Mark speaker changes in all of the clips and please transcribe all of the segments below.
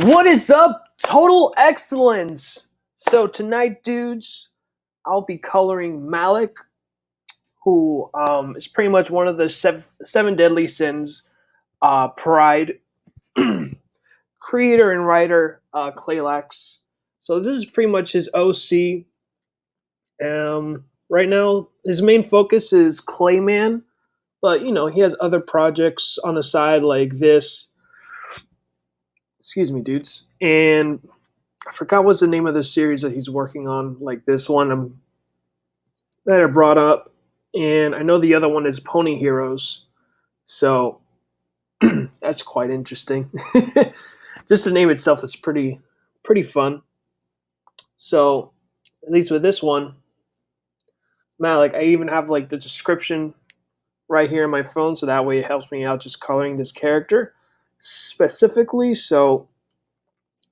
Speaker 1: What is up, Total Excellence? So tonight, dudes, I'll be coloring Malek, who is pretty much one of the seven deadly sins. Pride, creator and writer Claylax. So this is pretty much his OC. Right now, his main focus is Clayman, but he has other projects on the side like this. Excuse me, dudes, and I forgot what's the name of the series that he's working on, like this one that I brought up, and I know the other one is Pony Heroes, so that's quite interesting. Just the name itself is pretty fun. So at least with this one, Malek, I even have like the description right here on my phone, so that way it helps me out just coloring this character specifically. So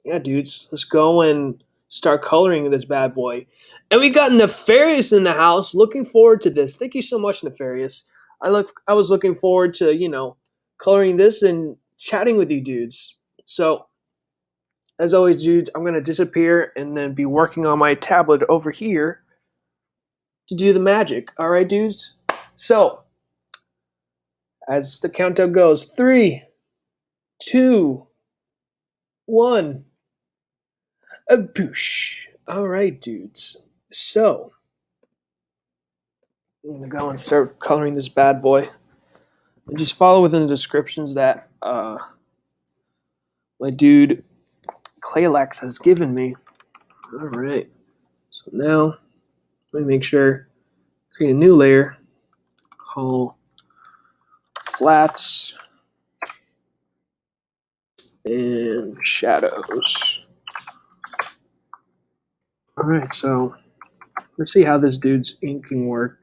Speaker 1: yeah, dudes, let's go and start coloring this bad boy. And we got Nefarious in the house. Looking forward to this. Thank you so much, Nefarious. I was looking forward to, coloring this and chatting with you dudes. So, as always, dudes, I'm gonna disappear and then be working on my tablet over here to do the magic. Alright, dudes? So, as the countdown goes, 3, 2, 1. A boosh. Alright, dudes. So, I'm gonna go and start coloring this bad boy. And just follow within the descriptions that my dude Claylax has given me. Alright. So now let me make sure create a new layer. Call flats and shadows. Alright, so let's see how this dude's inking work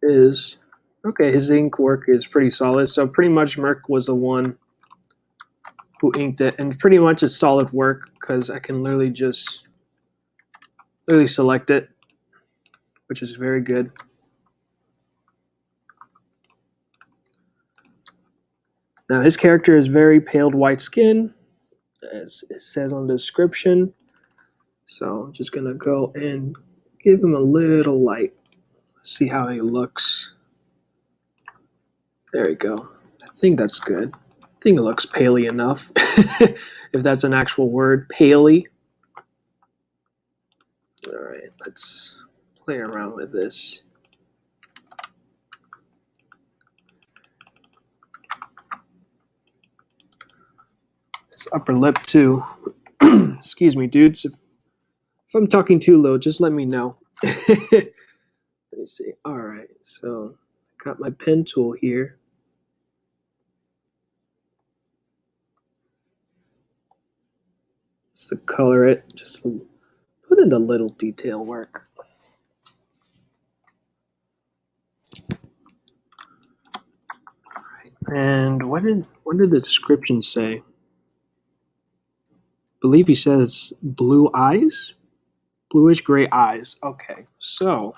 Speaker 1: is. Okay, his ink work is pretty solid. So pretty much Merc was the one who inked it, and pretty much it's solid work because I can literally just select it, which is very good. Now his character is very paled white skin, as it says on the description. So I'm just gonna go and give him a little light. Let's see how he looks. There we go. I think that's good. I think it looks paley enough. If that's an actual word, paley. Alright, let's play around with this. His upper lip too. Excuse me, dudes. If I'm talking too low, just let me know. Let me see. Alright, so I got my pen tool here. Just to color it, just put in the little detail work. And what did the description say? I believe he says blue eyes? Bluish gray eyes. Okay, so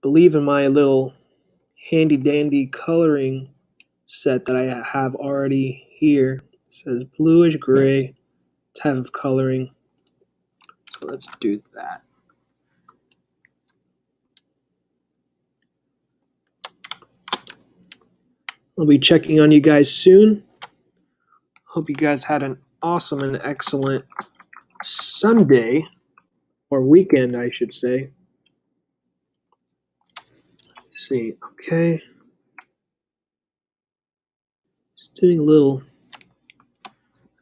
Speaker 1: believe in my little handy dandy coloring set that I have already here. It says bluish gray type of coloring. So let's do that. I'll be checking on you guys soon. Hope you guys had an awesome and excellent Sunday, or weekend, I should say. Let's see, okay. Just doing a little.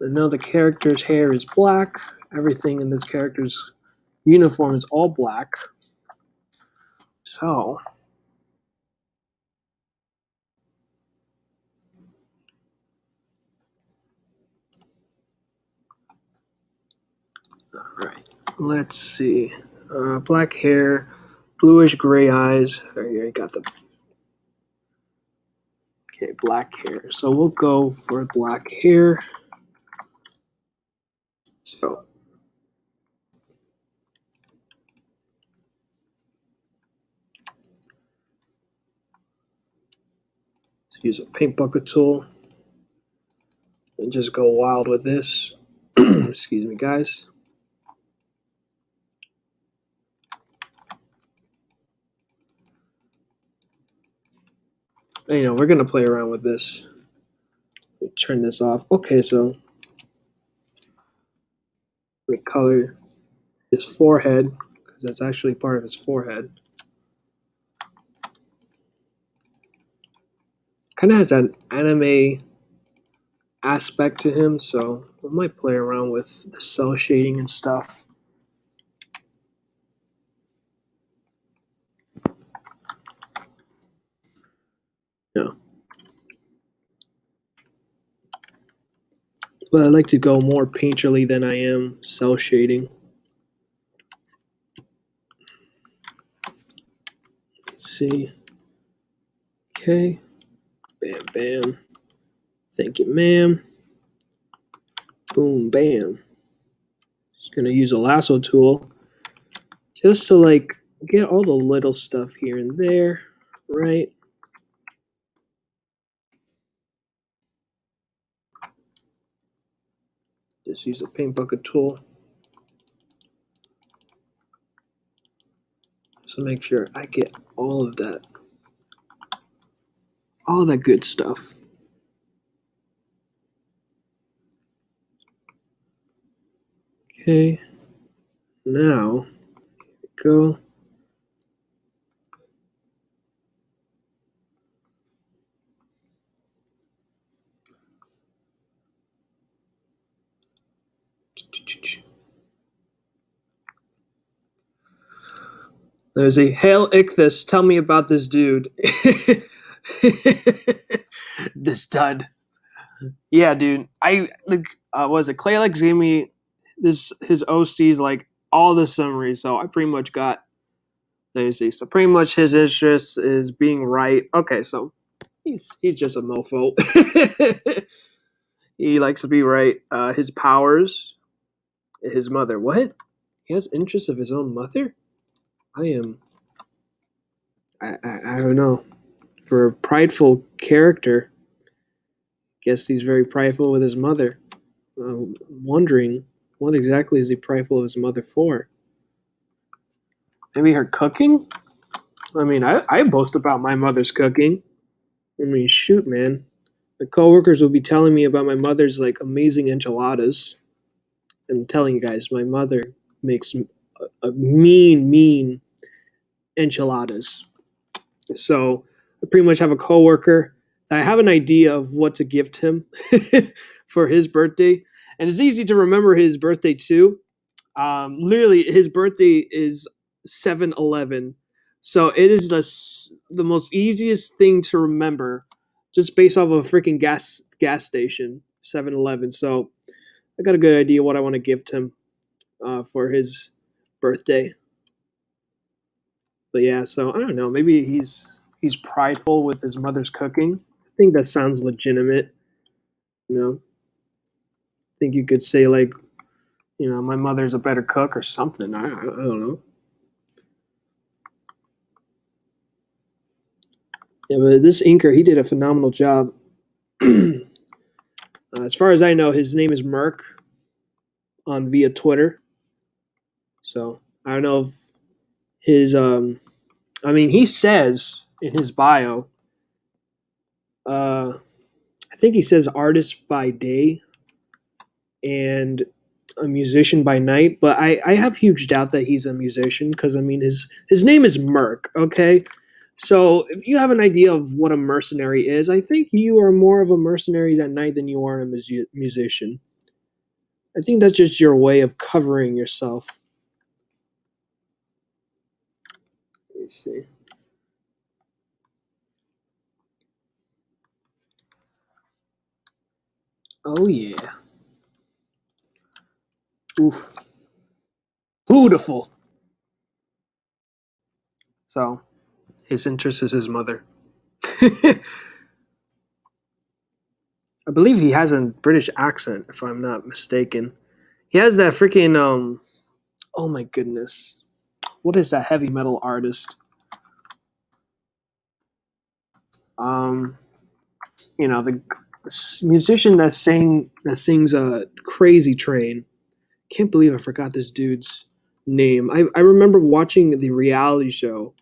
Speaker 1: I know the character's hair is black. Everything in this character's uniform is all black. So, alright, let's see. Black hair, bluish gray eyes. Here I got the. Okay, black hair. So we'll go for black hair. So, let's use a paint bucket tool. and just go wild with this. Excuse me, guys. We're gonna play around with this. Turn this off. Okay, so we color his forehead because that's actually part of his forehead. Kind of has an anime aspect to him, so I might play around with the cell shading and stuff. Yeah. But I like to go more painterly than I am cell shading. Let's see. Okay. Bam, bam. Thank you, ma'am. Boom, bam. Just gonna use a lasso tool just to like get all the little stuff here and there, right? Just use a paint bucket tool. So make sure I get all of that. All that good stuff. Okay. Now, go. There's a Hail Ichthus. Tell me about this dude. This dud. Yeah, dude. I like. Was it Claylex gave me this his OCs like all the summaries, so I pretty much got. Let me see. So pretty much his interest is being right. Okay, so he's just a mofo. He likes to be right. His powers, his mother. What? He has interests of his own mother. I am. I don't know. For a prideful character, guess he's very prideful with his mother. Wondering what exactly is he prideful of his mother for? Maybe her cooking? I mean, I boast about my mother's cooking. I mean, shoot, man. The coworkers will be telling me about my mother's like amazing enchiladas. I'm telling you guys, my mother makes a mean enchiladas. So I pretty much have a coworker. I have an idea of what to gift him for his birthday, and it's easy to remember his birthday too. Literally, his birthday is 7/11, so it is the most easiest thing to remember, just based off of a freaking gas station 7/11. So I got a good idea what I want to gift him for his birthday. But yeah, so I don't know. Maybe he's prideful with his mother's cooking. I think that sounds legitimate. I think you could say like, my mother's a better cook or something. I don't know. Yeah, but this inker, he did a phenomenal job. As far as I know, his name is Merc on via Twitter. So I don't know if his I mean, he says in his bio, I think he says artist by day and a musician by night, but I have huge doubt that he's a musician because I mean his name is Merc, okay? So if you have an idea of what a mercenary is, I think you are more of a mercenary at night than you are a musician. I think that's just your way of covering yourself. Let me see. Oh yeah. Oof. Beautiful. So his interest is his mother. I believe he has a British accent, if I'm not mistaken. He has that freaking oh my goodness. What is that heavy metal artist? Um the musician that sings Crazy Train. Can't believe I forgot this dude's name. I remember watching the reality show.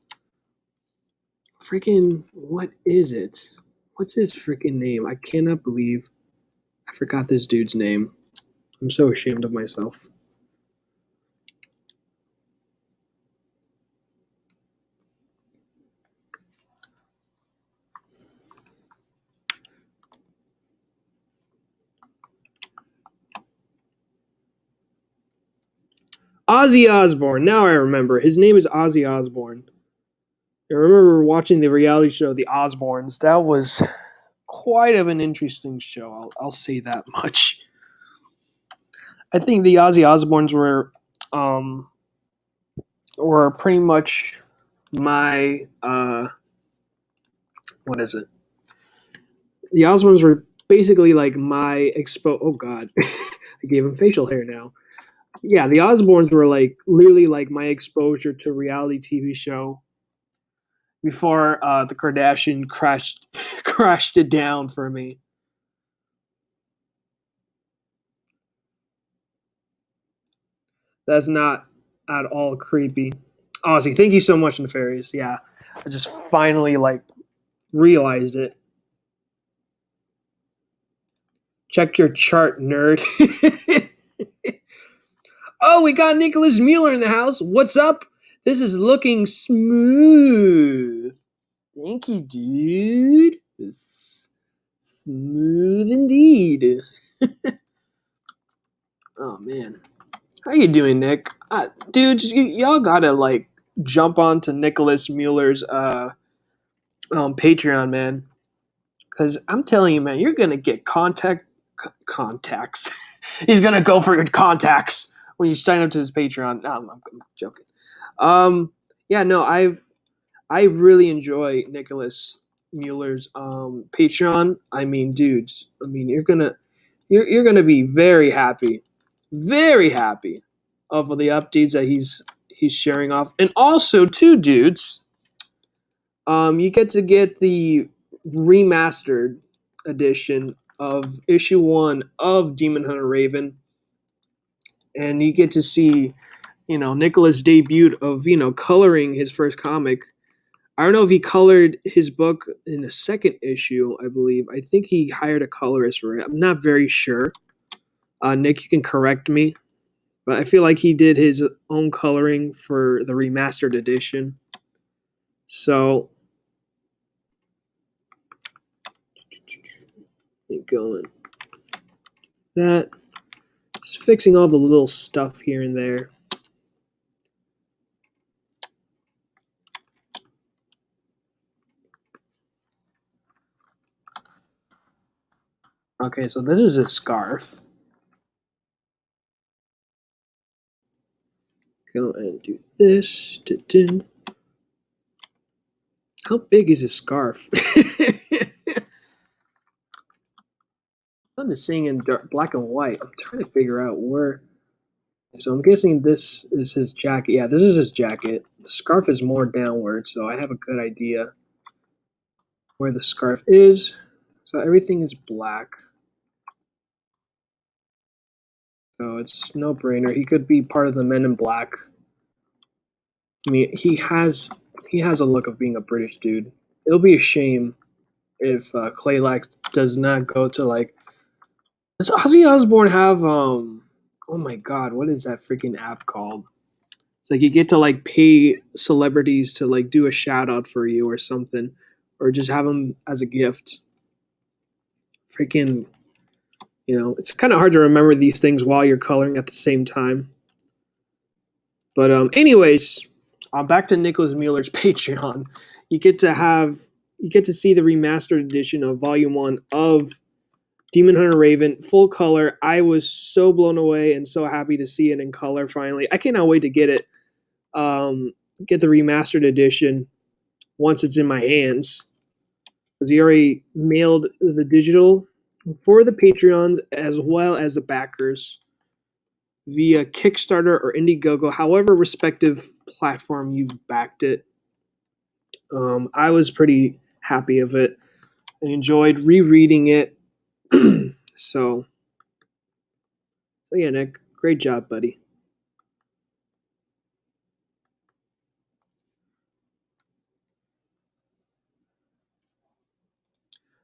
Speaker 1: Freaking what is it? What's his freaking name? I cannot believe I forgot this dude's name. I'm so ashamed of myself. Ozzy Osbourne. Now I remember. His name is Ozzy Osbourne. I remember watching the reality show, The Osbournes. That was quite of an interesting show. I'll say that much. I think the Ozzy Osbournes were pretty much my what is it? The Osbournes were basically like my expo. Oh God, I gave him facial hair now. Yeah, the Osbournes were like literally like my exposure to reality TV show before the Kardashian crashed it down for me. That's not at all creepy. Ozzy, thank you so much, Nefarious. Yeah, I just finally like realized it. Check your chart, nerd. Oh, we got Nicholas Mueller in the house. What's up? This is looking smooth. Thank you, dude. It's smooth indeed. Oh man, how you doing, Nick? Dudes, y'all gotta like jump onto Nicholas Mueller's Patreon, man. Because I'm telling you, man, you're gonna get contacts. He's gonna go for your contacts when you sign up to his Patreon. No, I'm joking. Yeah, no, I really enjoy Nicholas Mueller's Patreon. I mean, dudes, I mean, you're gonna be very happy of the updates that he's sharing off, and also too, dudes, you get the remastered edition of issue 1 of Demon Hunter Raven, and you get to see Nicholas' debut of coloring his first comic. I don't know if he colored his book in the second issue. I believe. I think he hired a colorist for it. I'm not very sure. Nick, you can correct me, but I feel like he did his own coloring for the remastered edition. So, get going. That just fixing all the little stuff here and there. Okay, so this is a scarf. Go and do this. How big is his scarf? I'm just seeing in black and white. I'm trying to figure out where. So I'm guessing this is his jacket. Yeah, this is his jacket. The scarf is more downward, so I have a good idea where the scarf is. So everything is black. So it's no brainer. He could be part of the Men in Black. I mean, he has a look of being a British dude. It'll be a shame if Claylax does not go to like. Does Ozzy Osbourne have Oh my god, what is that freaking app called? It's like you get to like pay celebrities to like do a shout out for you or something, or just have them as a gift. Freaking, it's kind of hard to remember these things while you're coloring at the same time. But anyways, back to Nicholas Mueller's Patreon. You get to see the remastered edition of Volume 1 of Demon Hunter Raven, full color. I was so blown away and so happy to see it in color finally. I cannot wait to get it. Get the remastered edition once it's in my hands. Because he already mailed the digital for the Patreon as well as the backers via Kickstarter or Indiegogo, however respective platform you've backed it. I was pretty happy of it. I enjoyed rereading it So yeah, Nick, great job, buddy.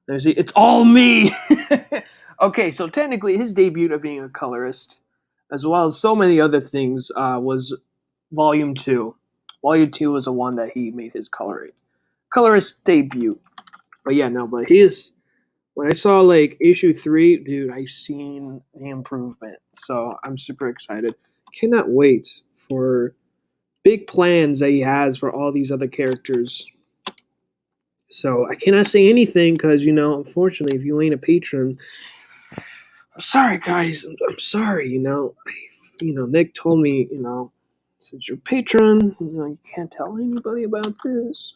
Speaker 1: There's the, it's all me. Okay, so technically his debut of being a colorist, as well as so many other things, was Volume Two. Volume Two was the one that he made his colorist debut. But yeah, no, but he is. When I saw like issue 3, dude, I seen the improvement. So I'm super excited. Cannot wait for big plans that he has for all these other characters. So I cannot say anything because unfortunately, if you ain't a patron, I'm sorry, guys. I'm sorry. Nick told me, since you're a patron, you can't tell anybody about this.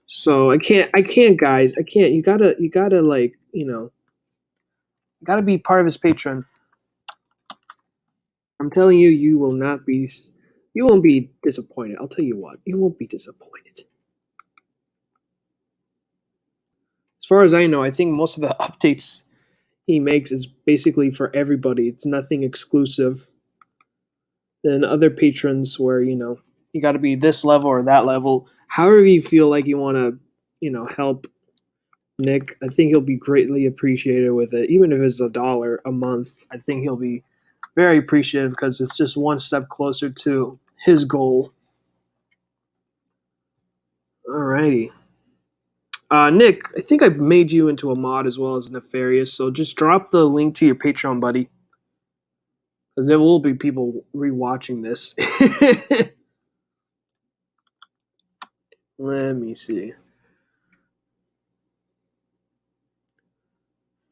Speaker 1: So I can't, guys. I can't. You gotta like, gotta be part of his patron. I'm telling you, you won't be disappointed. I'll tell you what, you won't be disappointed. As far as I know, I think most of the updates he makes is basically for everybody. It's nothing exclusive than other patrons where, you got to be this level or that level. However you feel like you want to, help Nick, I think he'll be greatly appreciated with it. Even if it's $1 a month, I think he'll be very appreciative because it's just one step closer to his goal. Alrighty. Nick, I think I made you into a mod as well as Nefarious, so just drop the link to your Patreon, buddy. Because there will be people rewatching this. Let me see.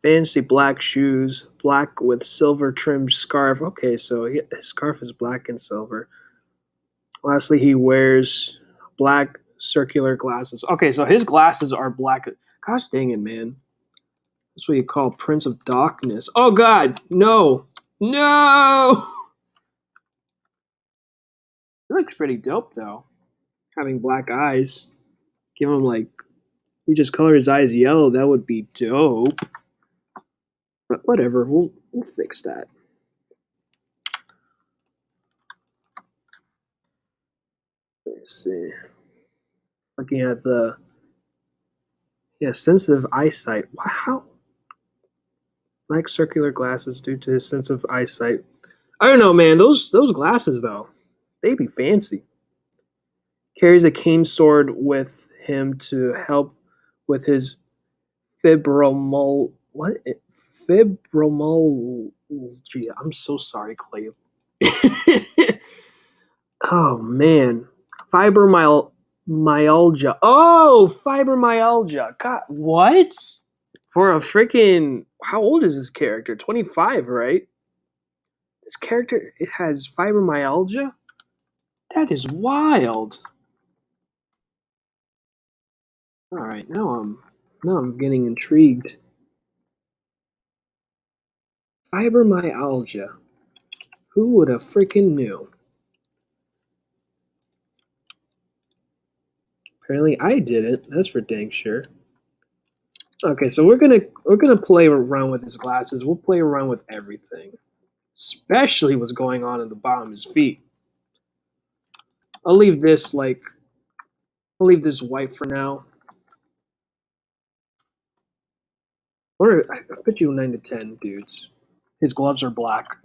Speaker 1: Fancy black shoes, black with silver trimmed scarf. Okay, so his scarf is black and silver. Lastly, he wears black circular glasses. Okay, so his glasses are black. Gosh dang it, man. That's what you call Prince of Darkness. Oh, God. No. No. He looks pretty dope, though. Having black eyes. Give him, like, we just color his eyes yellow. That would be dope. But whatever. We'll fix that. Let's see. Looking at the sensitive eyesight. Wow. Black circular glasses due to his sensitive eyesight. I don't know, man. Those glasses though, they be fancy. Carries a cane sword with him to help with his fibromol. What? Fibromyalgia. I'm so sorry, Clay. Oh man, fibromyalgia. Oh, fibromyalgia. God, what? For a freaking, how old is this character? 25, right? This character, it has fibromyalgia. That is wild. All right, now I'm getting intrigued. Fibromyalgia. Who would have freaking knew? Apparently, I didn't. That's for dang sure. Okay, so we're gonna play around with his glasses. We'll play around with everything, especially what's going on in the bottom of his feet. I'll leave this white for now. Or I bet you 9 to 10 dudes. His gloves are black.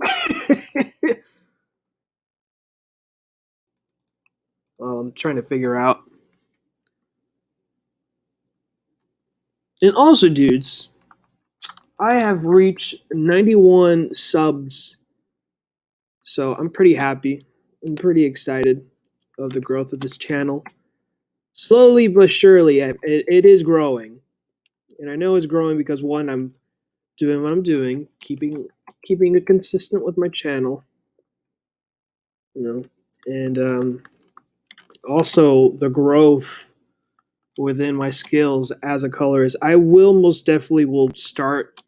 Speaker 1: I'm trying to figure out. And also, dudes, I have reached 91 subs, so I'm pretty happy. I'm pretty excited of the growth of this channel. Slowly but surely, it is growing, and I know it's growing because one, I'm doing what I'm doing, keeping it consistent with my channel, and also the growth within my skills as a colorist. I will most definitely will start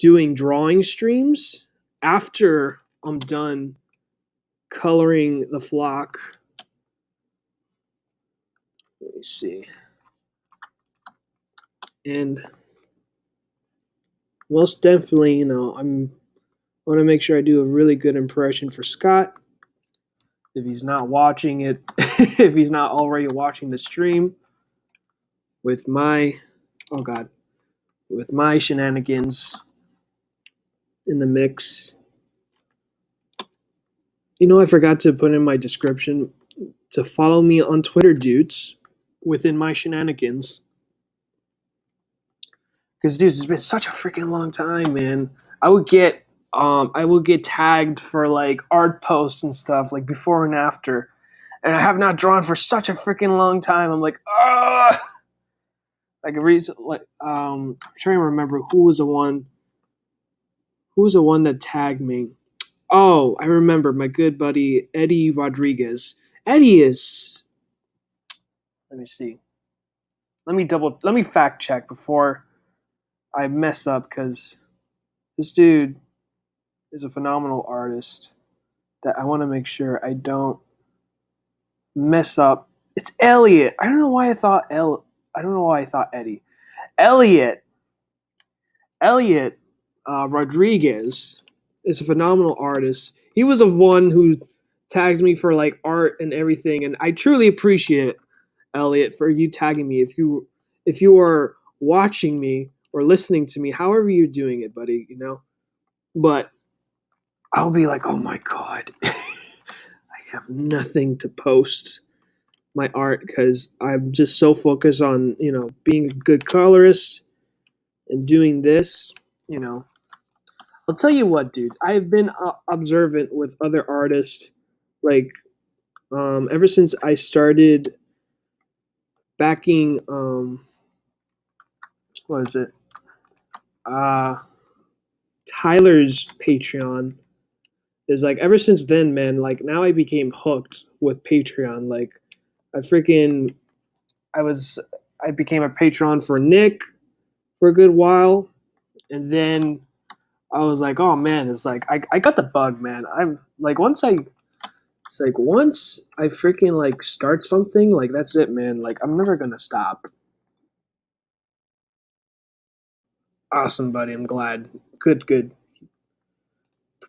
Speaker 1: doing drawing streams after I'm done coloring the flock. Let me see. And most definitely, I want to make sure I do a really good impression for Scott. If he's not watching it, if he's not already watching the stream with my, oh God, with my shenanigans in the mix. I forgot to put in my description to follow me on Twitter, dudes, within my shenanigans. Because, dudes, it's been such a freaking long time, man. I would get tagged for like art posts and stuff, like before and after, and I have not drawn for such a freaking long time. I'm like, ah, like a reason, like I'm trying to remember who was the one that tagged me. Oh, I remember my good buddy Eddie Rodriguez. Eddie is. Let me see. Let me fact check before I mess up because this dude is a phenomenal artist that I want to make sure I don't mess up. It's Elliot. I don't know why I thought I don't know why I thought Eddie. Elliot. Elliot Rodriguez is a phenomenal artist. He was the one who tags me for like art and everything, and I truly appreciate Elliot for you tagging me. If you are watching me or listening to me, however you're doing it, buddy, But I'll be like, oh my god, I have nothing to post my art because I'm just so focused on being a good colorist and doing this. You know, I'll tell you what, dude. I've been observant with other artists, like ever since I started backing. What is it? Uh, Tyler's Patreon is like ever since then, man. Like now I became hooked with Patreon. Like I freaking I was I became a patron for Nick for a good while, and then I was like, oh man, it's like I got the bug, man. I'm like once I freaking like start something, like that's it, man. Like I'm never gonna stop. Awesome, buddy. I'm glad. Good, good.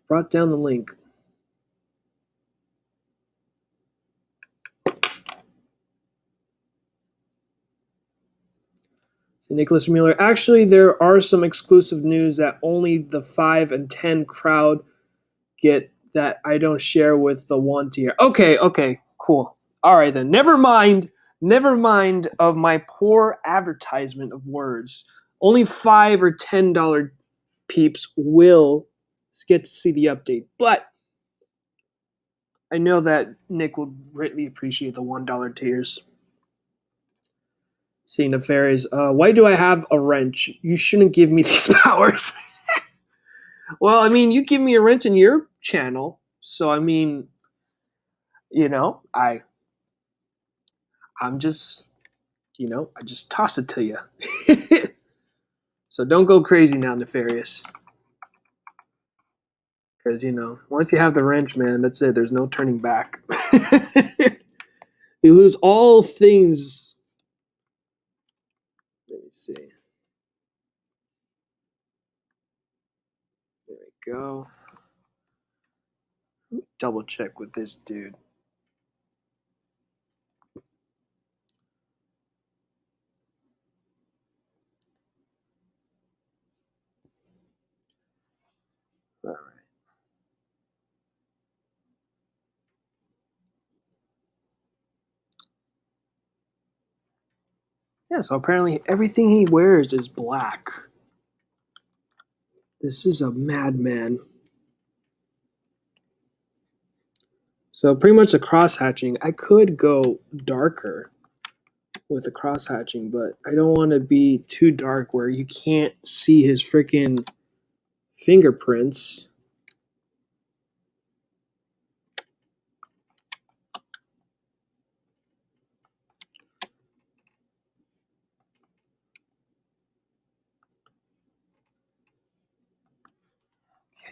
Speaker 1: Brought down the link. See, Nicholas Mueller. Actually, there are some exclusive news that only the 5 and 10 crowd get that I don't share with the 1 tier. Okay, okay, cool. All right then. Never mind. Never mind of my poor advertisement of words. Only $5 or $10 peeps will get to see the update. But I know that Nick will greatly appreciate the $1 tiers. See, Nefarious, why do I have a wrench? You shouldn't give me these powers. Well, I mean, you give me a wrench in your channel, so I mean, I'm just, I just toss it to you. So don't go crazy now, Nefarious. Because, once you have the wrench, man, that's it. There's no turning back. You lose all things. Let me see. There we go. Double check with this dude. All right. Yeah, so apparently everything he wears is black. This is a madman. So pretty much the cross hatching. I could go darker with the cross hatching, but I don't want to be too dark where you can't see his freaking fingerprints.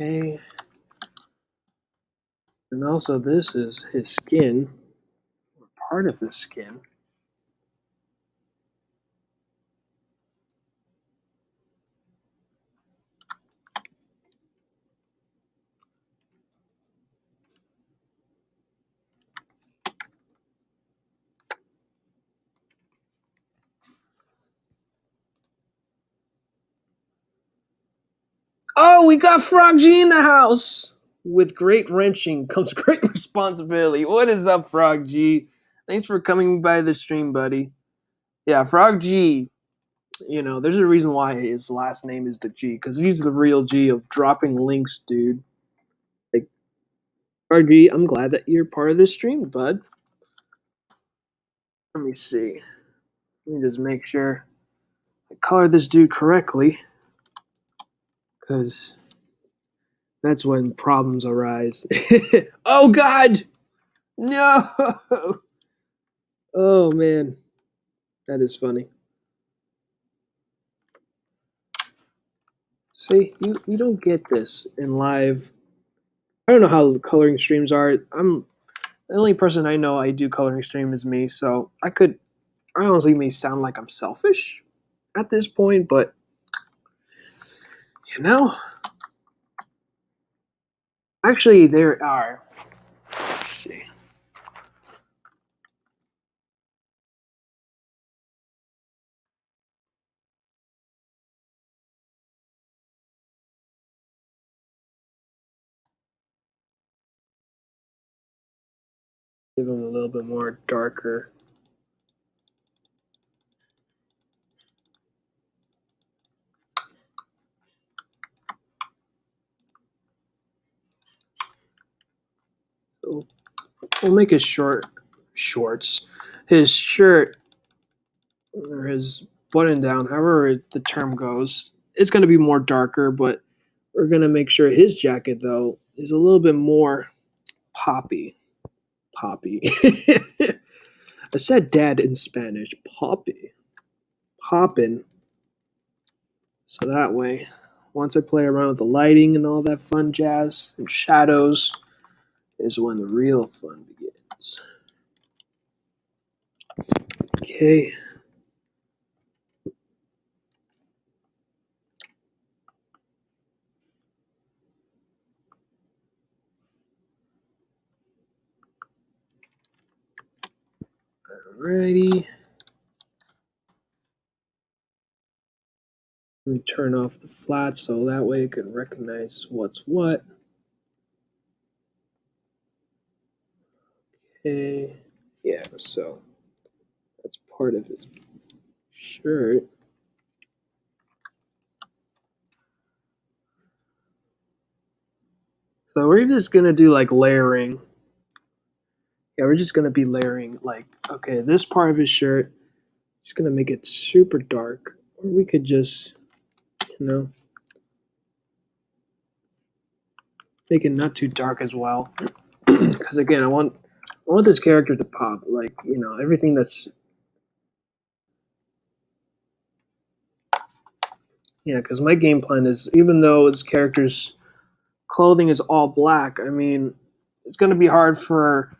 Speaker 1: Okay. And also this is his skin, or part of his skin. Oh, we got Frog G in the house. With great wrenching comes great responsibility. What is up, Frog G? Thanks for coming by the stream, buddy. Yeah, Frog G. You know, there's a reason why his last name is the G, because he's the real G of dropping links, dude. Like, Frog G, I'm glad that you're part of this stream, bud. Let me see. Let me just make sure I color this dude correctly, because that's when problems arise. Oh, God! No! Oh, man. That is funny. See, you don't get this in live. I don't know how coloring streams are. I'm the only person I know I do coloring stream is me, so I honestly may sound like I'm selfish at this point, but you know, actually there are. Let's see. Give them a little bit more darker. So we'll make his shorts. His shirt or his button down, however the term goes, it's gonna be more darker, but we're gonna make sure his jacket though is a little bit more poppy. Poppy. I said dad in Spanish. Poppy. Poppin'. So that way, once I play around with the lighting and all that fun jazz and shadows, is when the real fun begins. Okay. Alrighty. Let me turn off the flat so that way it can recognize what's what. Okay. Yeah, so that's part of his shirt. So we're just gonna do like layering. Yeah, we're just gonna be layering like, okay, this part of his shirt, just gonna make it super dark. Or we could just, you know, make it not too dark as well. Because again, I want this character to pop. Like, you know, everything that's, yeah. Because my game plan is, even though his character's clothing is all black, I mean, it's gonna be hard for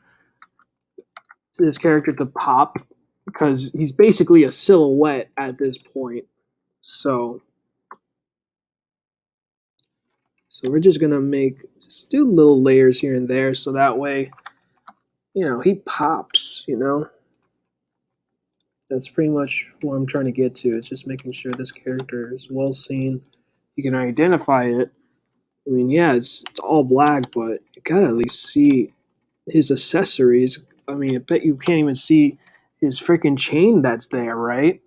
Speaker 1: this character to pop because he's basically a silhouette at this point. So we're just gonna just do little layers here and there, so that way, you know, he pops. You know, that's pretty much what I'm trying to get to. It's just making sure this character is well seen. You can identify it. I mean, yeah, it's all black, but you gotta at least see his accessories. I mean, I bet you can't even see his freaking chain that's there, right?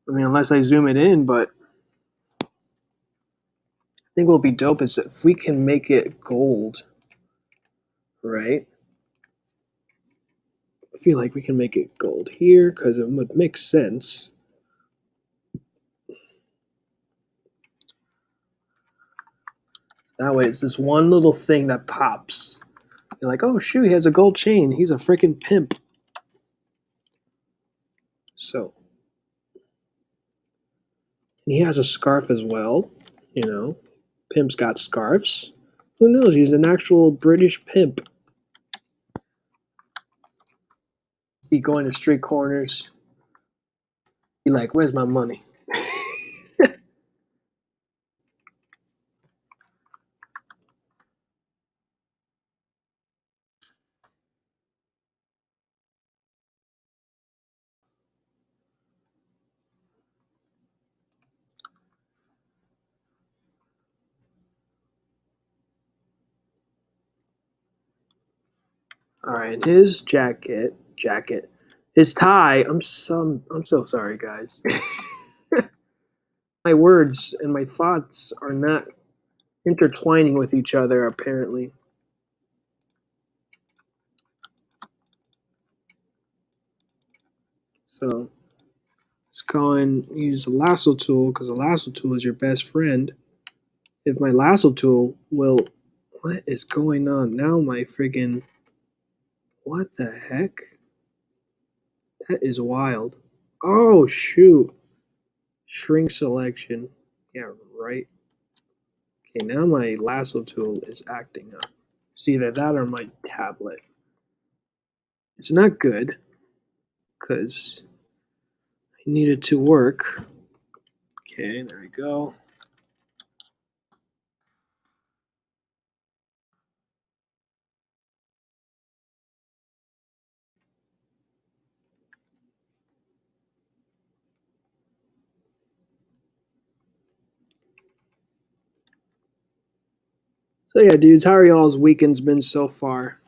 Speaker 1: I mean, unless I zoom it in, but I think what will be dope is if we can make it gold, right? I feel like we can make it gold here because it would make sense. That way, it's this one little thing that pops. You're like, oh shoot, he has a gold chain. He's a freaking pimp. So, and he has a scarf as well. You know, pimps got scarves. Who knows? He's an actual British pimp. Be going to street corners. Be like, where's my money? All right, his jacket, his tie. I'm so sorry, guys. My words and my thoughts are not intertwining with each other, apparently. So let's go and use a lasso tool because a lasso tool is your best friend. If my lasso tool will, what is going on now? My friggin', what the heck? That is wild. Oh shoot! Shrink selection. Yeah, right. Okay, now my lasso tool is acting up. It's either that or my tablet. It's not good because I need it to work. Okay, there we go. So yeah, dudes, how are y'all's weekends been so far?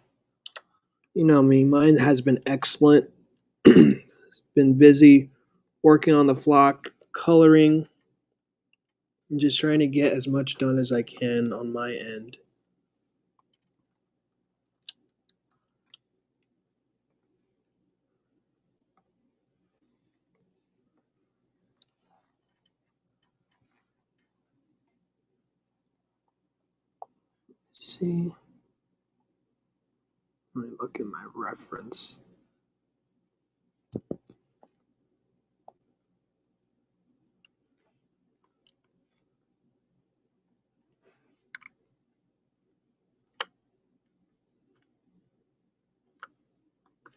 Speaker 1: You know me, mine has been excellent. Been busy working on the flock, coloring, and just trying to get as much done as I can on my end. Let's see. Let me look at my reference.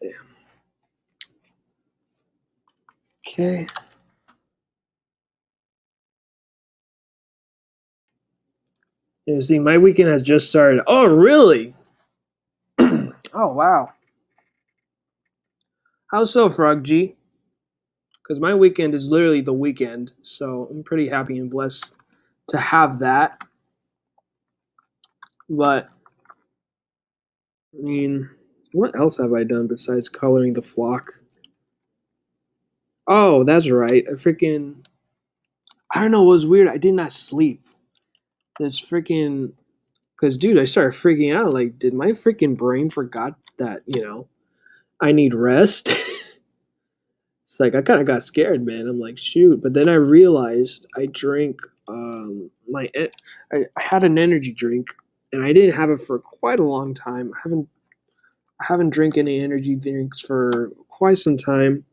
Speaker 1: Yeah. Okay. You see, my weekend has just started. Oh, really? Oh, wow. How so, Frog G? Because my weekend is literally the weekend, so I'm pretty happy and blessed to have that. But I mean, what else have I done besides coloring the flock? Oh, that's right. I don't know. What was weird? I did not sleep. This freaking because dude, I started freaking out. Like, did my freaking brain forgot that I need rest? It's like I kind of got scared, man. I'm like, shoot. But then I realized I drank I had an energy drink, and I didn't have it for quite a long time. I haven't drank any energy drinks for quite some time.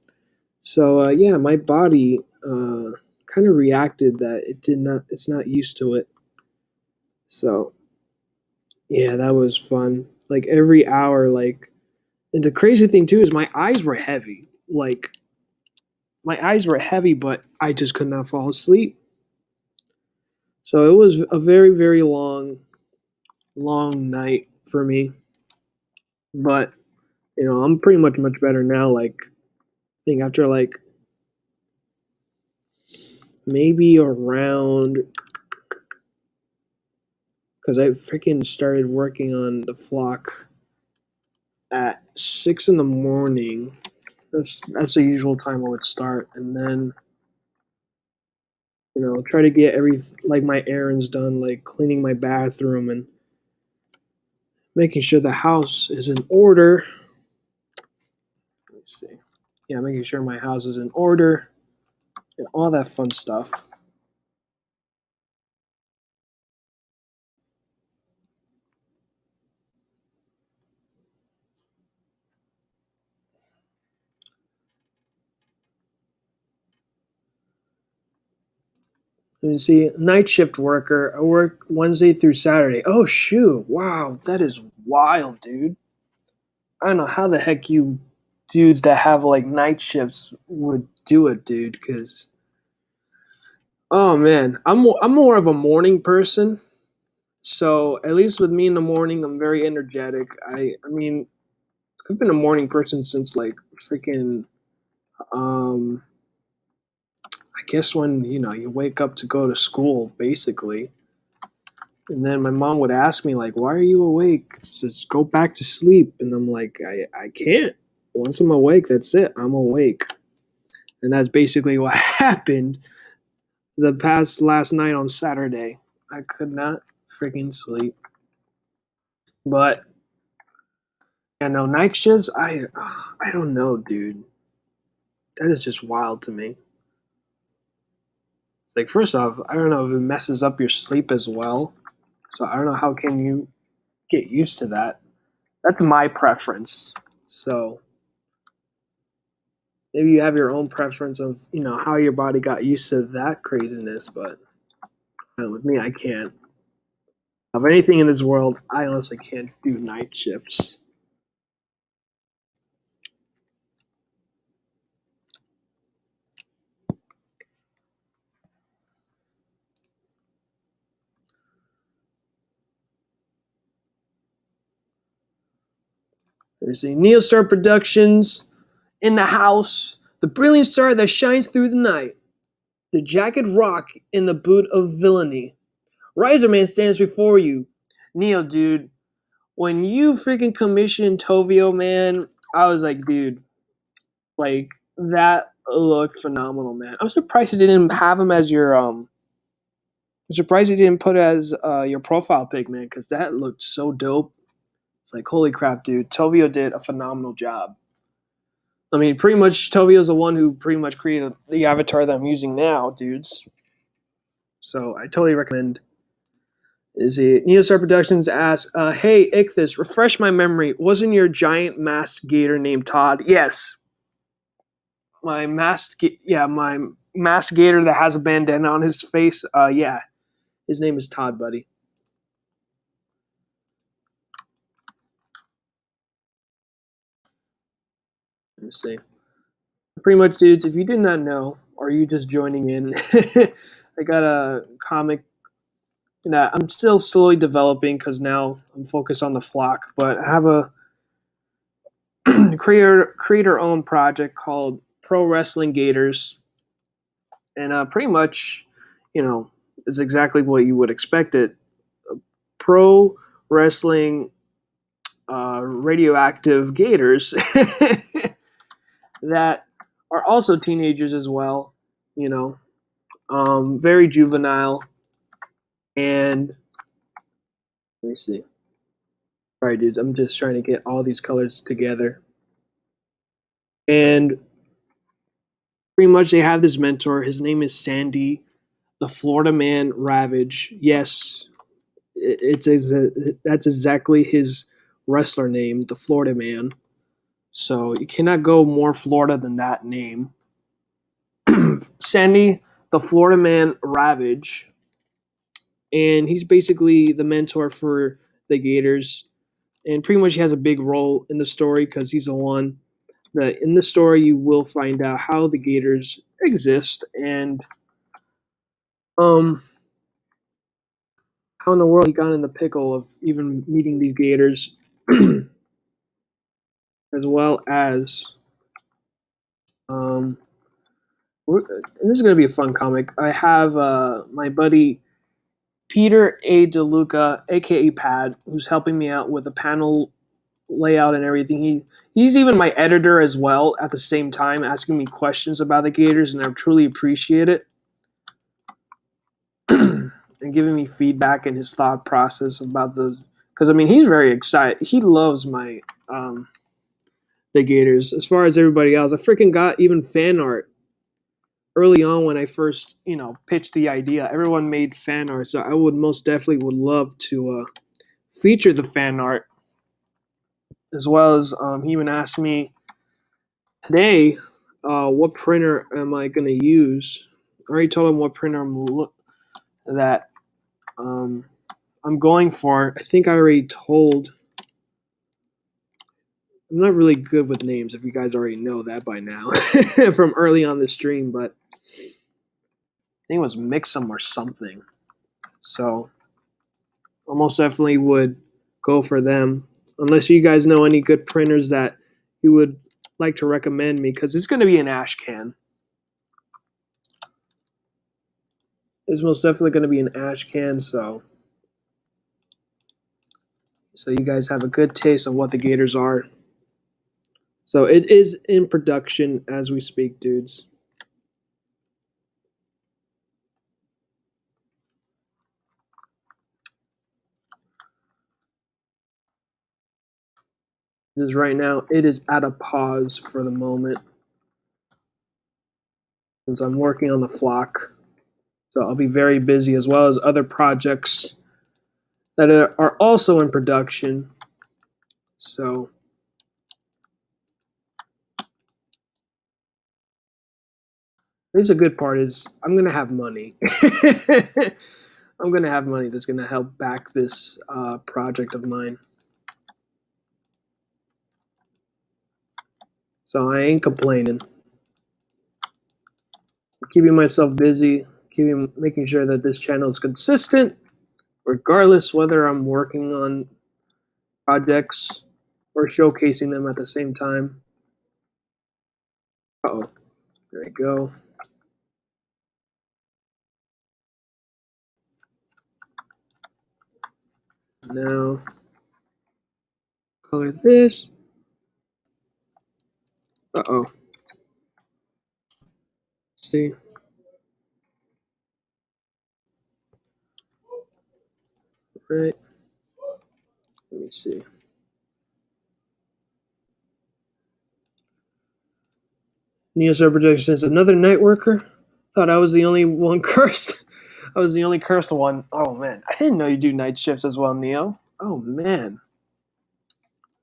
Speaker 1: So yeah, my body kind of reacted that it did not. It's not used to it. So yeah, that was fun. Like every hour, and the crazy thing too is my eyes were heavy. Like my eyes were heavy, but I just could not fall asleep. So it was a very, very long night for me. But I'm pretty much better now. Like I think after like maybe around because I freaking started working on the flock at 6 in the morning. That's the usual time I would start, and then try to get my errands done, like cleaning my bathroom and making sure the house is in order. Let's see. Yeah, making sure my house is in order and all that fun stuff. And see, night shift worker. I work Wednesday through Saturday. Oh shoot! Wow, that is wild, dude. I don't know how the heck you dudes that have like night shifts would do it, dude. Because oh man, I'm more of a morning person. So at least with me in the morning, I'm very energetic. I mean, I've been a morning person since like freaking um I guess when you wake up to go to school basically. And then my mom would ask me, like, why are you awake? Just go back to sleep. And I'm like, I can't. Once I'm awake, that's it. I'm awake. And that's basically what happened the past last night on Saturday. I could not freaking sleep. But night shifts, I don't know, dude. That is just wild to me. It's like, first off, I don't know if it messes up your sleep as well. So I don't know how can you get used to that. That's my preference. So maybe you have your own preference of how your body got used to that craziness, but with me, I can't. Of anything in this world, I honestly can't do night shifts. There's the Neostar Productions in the house, the brilliant star that shines through the night, the jagged rock in the boot of villainy. Riser Man stands before you. Neo, dude, when you freaking commissioned Tovio, man, I was like, dude, like that looked phenomenal, man. I'm surprised you didn't have him as your I'm surprised you didn't put it as your profile pic, man, because that looked so dope. It's like, holy crap, dude. Tovio did a phenomenal job. I mean, pretty much Tovio's the one who pretty much created the avatar that I'm using now, dudes. So I totally recommend. Is it Neostar Productions asks, hey Ichthus, refresh my memory. Wasn't your giant masked gator named Todd? Yes. My masked gator that has a bandana on his face. Yeah. His name is Todd, buddy. Let me see. Pretty much, dudes, if you did not know, or you just joining in, I got a comic that I'm still slowly developing because now I'm focused on the flock. But I have a creator owned project called Pro Wrestling Gators, and pretty much, is exactly what you would expect it. Pro wrestling radioactive gators that are also teenagers as well. You know, very juvenile. And let me see. All right, dudes, I'm just trying to get all these colors together. And pretty much they have this mentor. His name is Sandy, the Florida Man Ravage. Yes, that's exactly his wrestler name, the Florida Man. So you cannot go more Florida than that name. Sandy, the Florida Man Ravage, and he's basically the mentor for the Gators, and pretty much he has a big role in the story because he's the one that in the story you will find out how the Gators exist and um how in the world he got in the pickle of even meeting these Gators, as well as um this is going to be a fun comic. I have my buddy Peter A. DeLuca, aka Pad, who's helping me out with the panel layout and everything. He's even my editor as well at the same time, asking me questions about the Gators, and I truly appreciate it. And giving me feedback and his thought process about because I mean he's very excited. He loves my the Gators. As far as everybody else, I freaking got even fan art early on when I first pitched the idea. Everyone made fan art, so I would most definitely would love to feature the fan art, as well as he even asked me today what printer am I going to use. I already told him what printer that um, I'm going for. I think I already told. I'm not really good with names, if you guys already know that by now from early on the stream, but I think it was Mixum or something. So almost definitely would go for them, unless you guys know any good printers that you would like to recommend me, because it's going to be an ash can. It's most definitely going to be an ash can, so so you guys have a good taste of what the gators are. So it is in production as we speak, dudes. Because right now it is at a pause for the moment since I'm working on the flock. So I'll be very busy as well as other projects that are also in production. So here's a good part is I'm gonna have money. I'm gonna have money that's gonna help back this project of mine. So I ain't complaining. Keeping myself busy, making sure that this channel is consistent, regardless whether I'm working on projects or showcasing them at the same time. Uh-oh, there we go. Now, color this. Uh-oh. See? Right. Let me see. Neostar projection says another night worker. Thought I was the only one cursed. I was the only cursed one. Oh man, I didn't know you do night shifts as well, Neo. Oh man,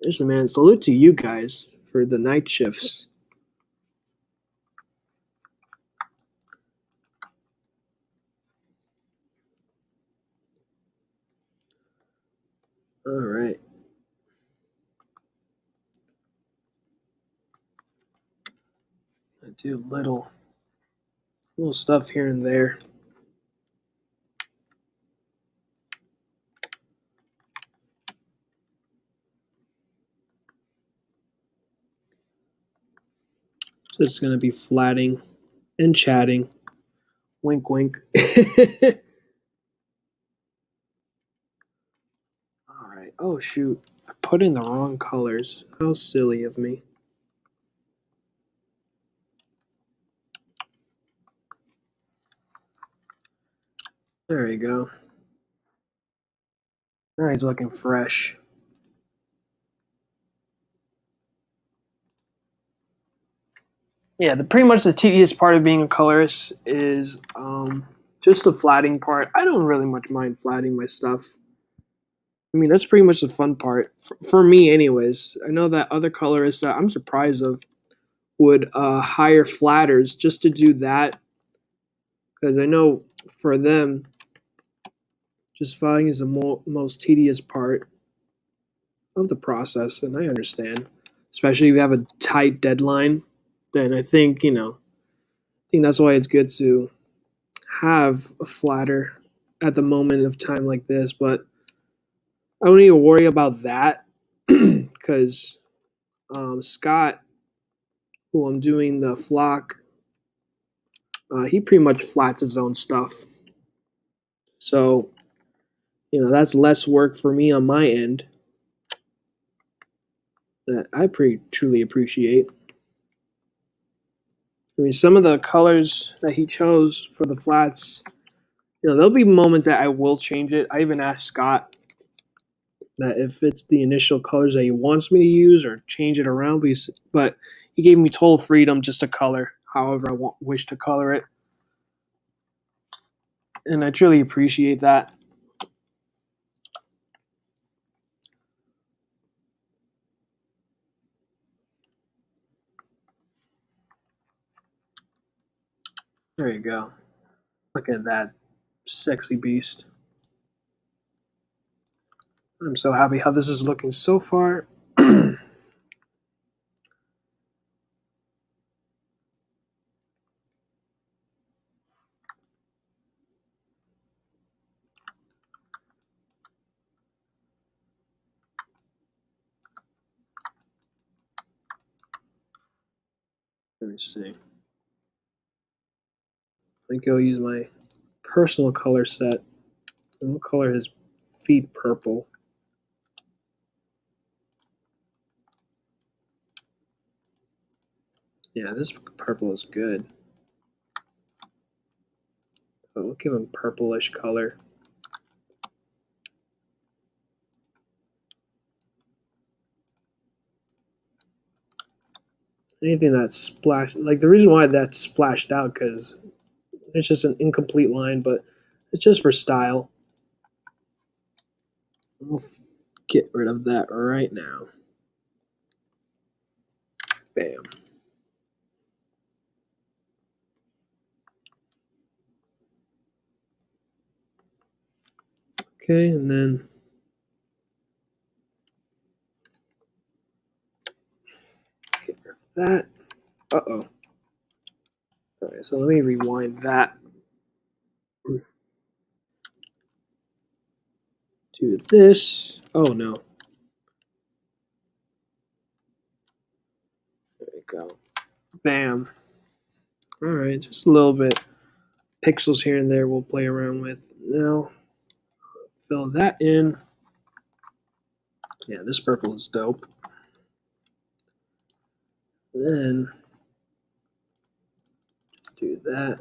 Speaker 1: listen, man. Salute to you guys for the night shifts. All right. I do little stuff here and there. Just gonna be flatting and chatting. Wink, wink. All right. Oh shoot! I put in the wrong colors. How silly of me. There you go. Now he's looking fresh. Yeah, pretty much the tedious part of being a colorist is just the flatting part. I don't really much mind flatting my stuff. I mean, that's pretty much the fun part for me, anyways. I know that other colorists that I'm surprised of would hire flatters just to do that, because I know for them, just flatting is the most tedious part of the process, and I understand. Especially if you have a tight deadline, then I think I think that's why it's good to have a flatter at the moment of time like this, but I don't need to worry about that because Scott, who I'm doing the flock, he pretty much flats his own stuff. So, that's less work for me on my end that I pretty truly appreciate. I mean, some of the colors that he chose for the flats, there'll be moments that I will change it. I even asked Scott that if it's the initial colors that he wants me to use or change it around, but he gave me total freedom just to color however I wish to color it, and I truly appreciate that. There you go. Look at that sexy beast. I'm so happy how this is looking so far. Let me see. I think I'll use my personal color set. And we'll color his feet purple. Yeah, this purple is good. Oh, we'll give him purplish color. Anything that's splashed, like the reason why that's splashed out, because it's just an incomplete line, but it's just for style. We'll get rid of that right now. Bam. Okay, and then get rid of that. Uh-oh. All right, so let me rewind that. Do this. Oh, no. There we go. Bam. All right, just a little bit. Pixels here and there we'll play around with. Now, fill that in. Yeah, this purple is dope. Then, do that.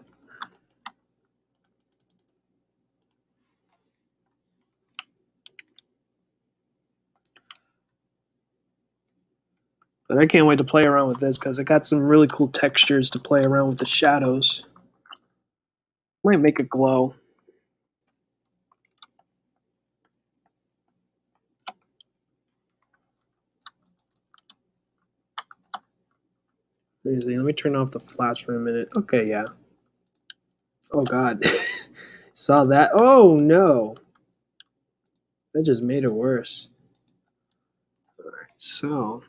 Speaker 1: But I can't wait to play around with this because it got some really cool textures to play around with the shadows. Might make it glow. Let me turn off the flash for a minute. Okay, yeah. Oh, God. Saw that? Oh, no. That just made it worse. All right, so.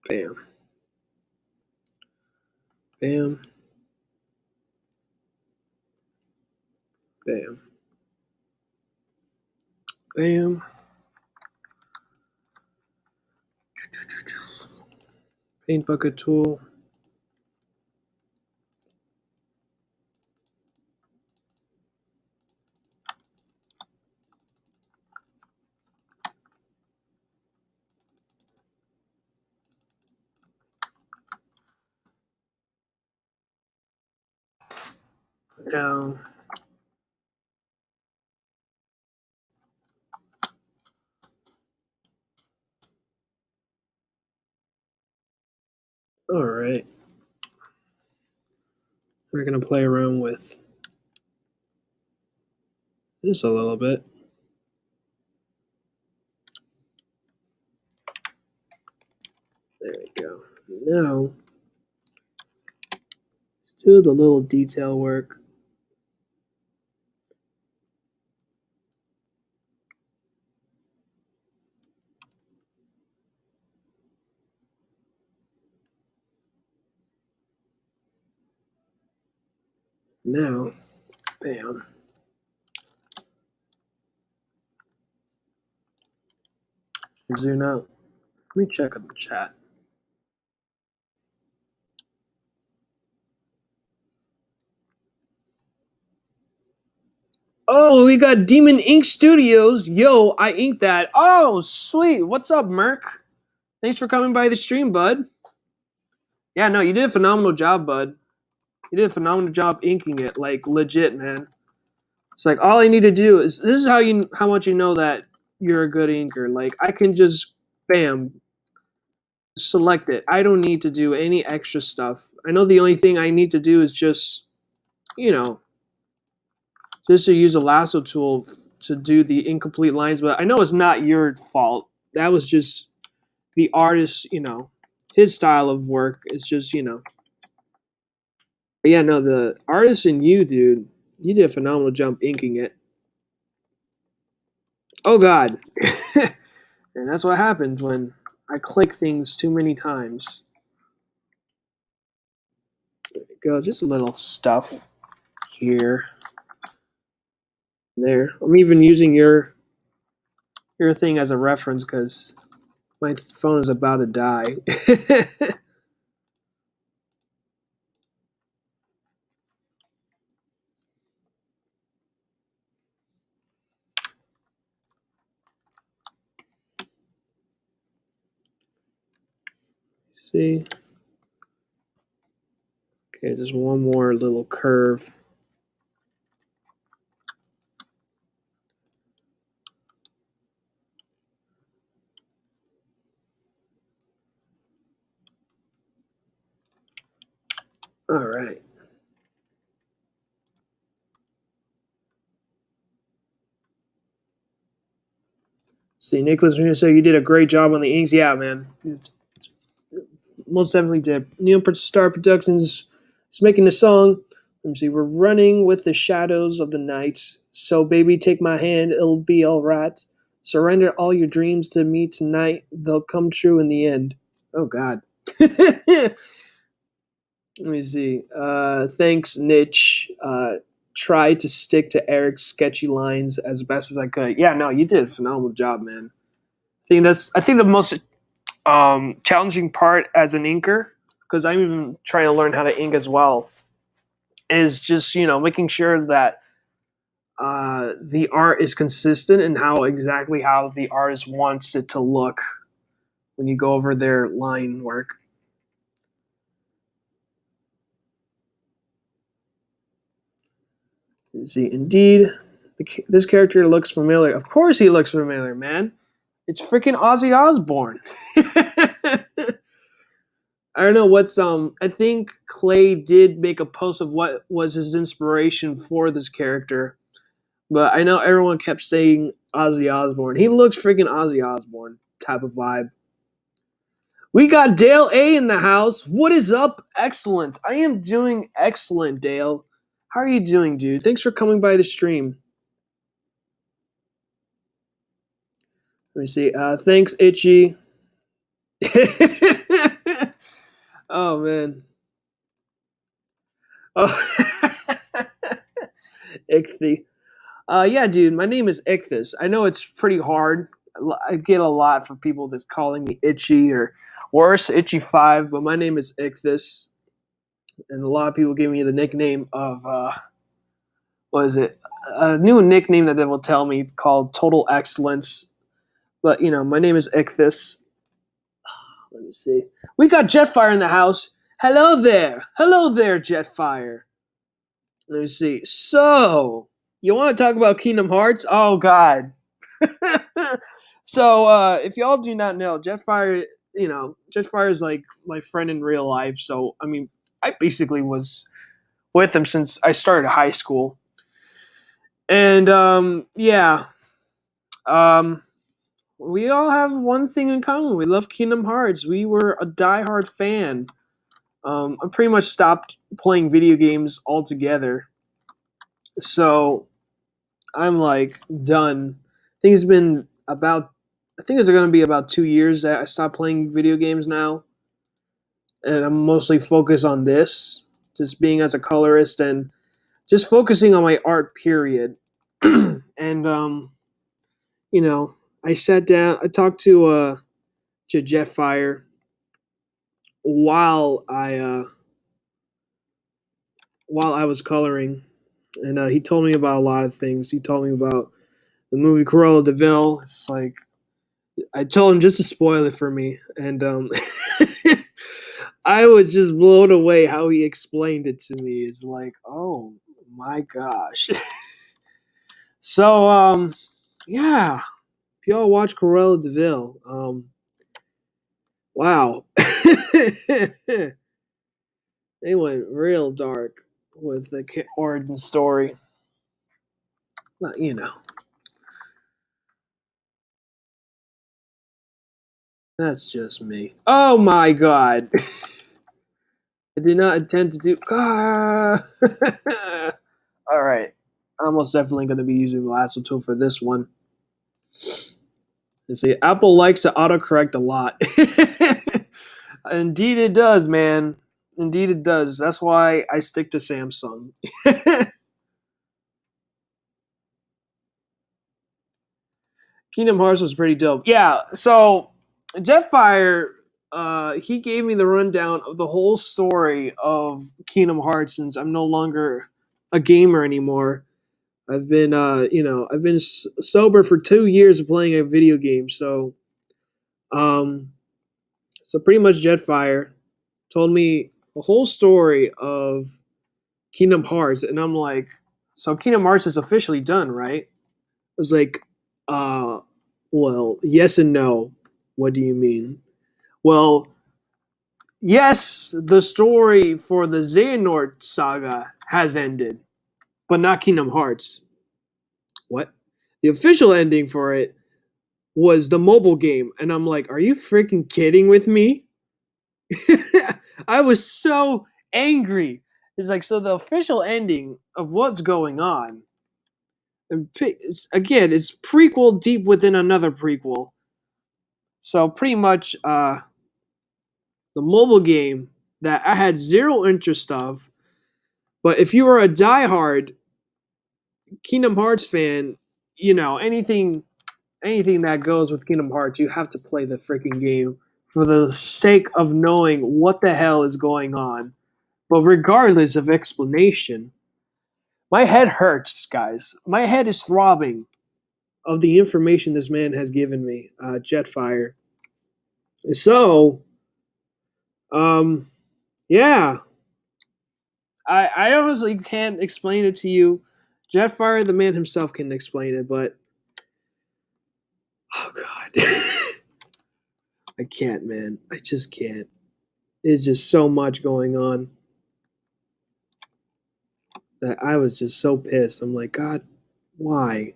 Speaker 1: Bam. Bam. Bam. Bam. Paint bucket tool. Down. All right. We're going to play around with this a little bit. There we go. Now, let's do the little detail work. Now, bam. Zoom out. Let me check on the chat. Oh, we got Demon Ink Studios. Yo, I inked that. Oh, sweet. What's up, Merc? Thanks for coming by the stream, bud. Yeah, no, you did a phenomenal job, bud. You did a phenomenal job inking it, like legit, man. It's like all I need to do is this is how much you know that you're a good inker. Like I can just bam select it. I don't need to do any extra stuff. I know the only thing I need to do is just, you know, just to use a lasso tool to do the incomplete lines, but I know it's not your fault. That was just the artist, you know, his style of work is just, you know. But yeah, no, the artist in you, dude, you did a phenomenal job inking it. Oh God. And that's what happens when I click things too many times. There we go, just a little stuff here. There. I'm even using your thing as a reference because my phone is about to die. See. Okay, just one more little curve. All right. See, Nicholas, so you did a great job on the inks. Yeah, man. Most definitely did. Neil Star Productions is making the song. Let me see. We're running with the shadows of the night. So, baby, take my hand. It'll be all right. Surrender all your dreams to me tonight. They'll come true in the end. Oh, God. Let me see. Thanks, Niche. Try to stick to Eric's sketchy lines as best as I could. Yeah, no, you did a phenomenal job, man. I think the most challenging part as an inker, because I'm even trying to learn how to ink as well, is just making sure that the art is consistent and how the artist wants it to look when you go over their line work. See, indeed, this character looks familiar. Of course, he looks familiar, man. It's freaking Ozzy Osbourne. I don't know what's I think Clay did make a post of what was his inspiration for this character, but I know everyone kept saying Ozzy Osbourne. He looks freaking Ozzy Osbourne type of vibe. We got Dale A in the house. What is up? Excellent. I am doing excellent, Dale. How are you doing, dude? Thanks for coming by the stream. Let me see. Thanks, Itchy. Oh man. Oh, Ichthy. Yeah, dude. My name is Ichthus. I know it's pretty hard. I get a lot for people that's calling me Itchy or worse, Itchy5. But my name is Ichthus, and a lot of people give me the nickname of what is it? A new nickname that they will tell me called Total Excellence. But my name is Ichthus. Let me see. We got Jetfire in the house. Hello there, Jetfire. Let me see. So, you want to talk about Kingdom Hearts? Oh God. So, if y'all do not know, Jetfire, Jetfire is like my friend in real life. So, I mean, I basically was with him since I started high school. And yeah, um, we all have one thing in common. We love Kingdom Hearts. We were a diehard fan. I pretty much stopped playing video games altogether. So I'm like done. I think it's been about. I think it's going to be about 2 years that I stopped playing video games now, and I'm mostly focused on this, just being as a colorist and just focusing on my art. Period. And you know, I sat down. I talked to Jeff Fire while I was coloring, and he told me about a lot of things. He told me about the movie Cruella de Vil. It's like I told him just to spoil it for me, and I was just blown away how he explained it to me. It's like, oh my gosh. So yeah, if y'all watch Cruella de Vil, wow, they went real dark with the origin story. You know, that's just me. Oh my god. I did not intend to do. Ah! All right. I'm most definitely going to be using the Lasso Tool for this one. Let's see. Apple likes to autocorrect a lot. Indeed, it does, man. Indeed, it does. That's why I stick to Samsung. Kingdom Hearts was pretty dope. Yeah. So Jetfire, he gave me the rundown of the whole story of Kingdom Hearts since I'm no longer a gamer anymore. I've been sober for 2 years of playing a video game. So, um, So pretty much Jetfire told me a whole story of Kingdom Hearts, and I'm like, so Kingdom Hearts is officially done, right? I was like, uh, well, yes and no. What do you mean? Well, yes, the story for the Xehanort saga has ended, but not Kingdom Hearts. What? The official ending for it was the mobile game, and I'm like, are you freaking kidding with me? I was so angry. It's like, so the official ending of what's going on, and again, it's prequel deep within another prequel. So pretty much, the mobile game that I had zero interest of. But if you were a diehard Kingdom Hearts fan, anything that goes with Kingdom Hearts, you have to play the freaking game for the sake of knowing what the hell is going on. But regardless of explanation, my head hurts, guys. My head is throbbing of the information this man has given me, Jetfire. So, um, yeah, I honestly can't explain it to you. Jetfire, the man himself, can explain it, but oh god, I can't, man. I just can't. There's just so much going on that I was just so pissed. I'm like, God, why?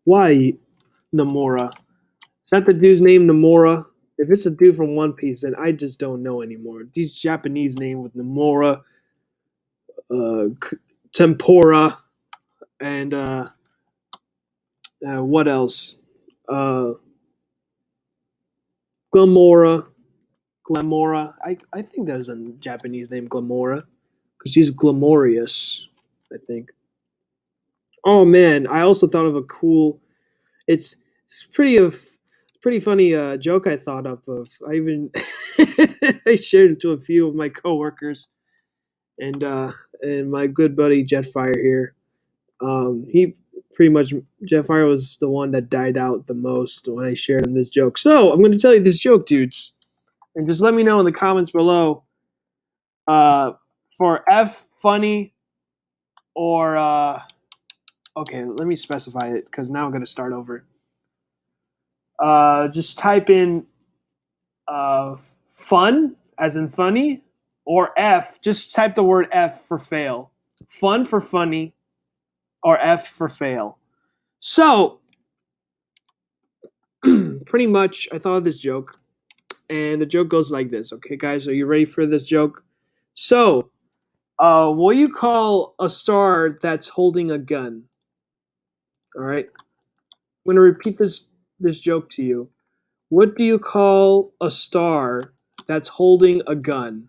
Speaker 1: Why Nomura? Is that the dude's name, Nomura? If it's a dude from One Piece, then I just don't know anymore. These Japanese names with Nomura, uh, Tempura, and what else? Uh, Glamora. Glamora. I think there's a Japanese name, Glamora, because she's glamorous, I think. Oh man, I also thought of a cool. It's pretty funny joke I thought up of. I even I shared it to a few of my coworkers and my good buddy Jetfire here. He pretty much Jetfire was the one that died out the most when I shared him this joke. So I'm going to tell you this joke, dudes, and just let me know in the comments below. For F funny or okay, let me specify it because now I'm going to start over. Just type in uh, fun, as in funny, or F. Just type the word F for fail. Fun for funny, or F for fail. So, pretty much, I thought of this joke, and the joke goes like this. Okay, guys, are you ready for this joke? So, what do you call a star that's holding a gun? All right, I'm gonna repeat this joke to you. What do you call a star that's holding a gun?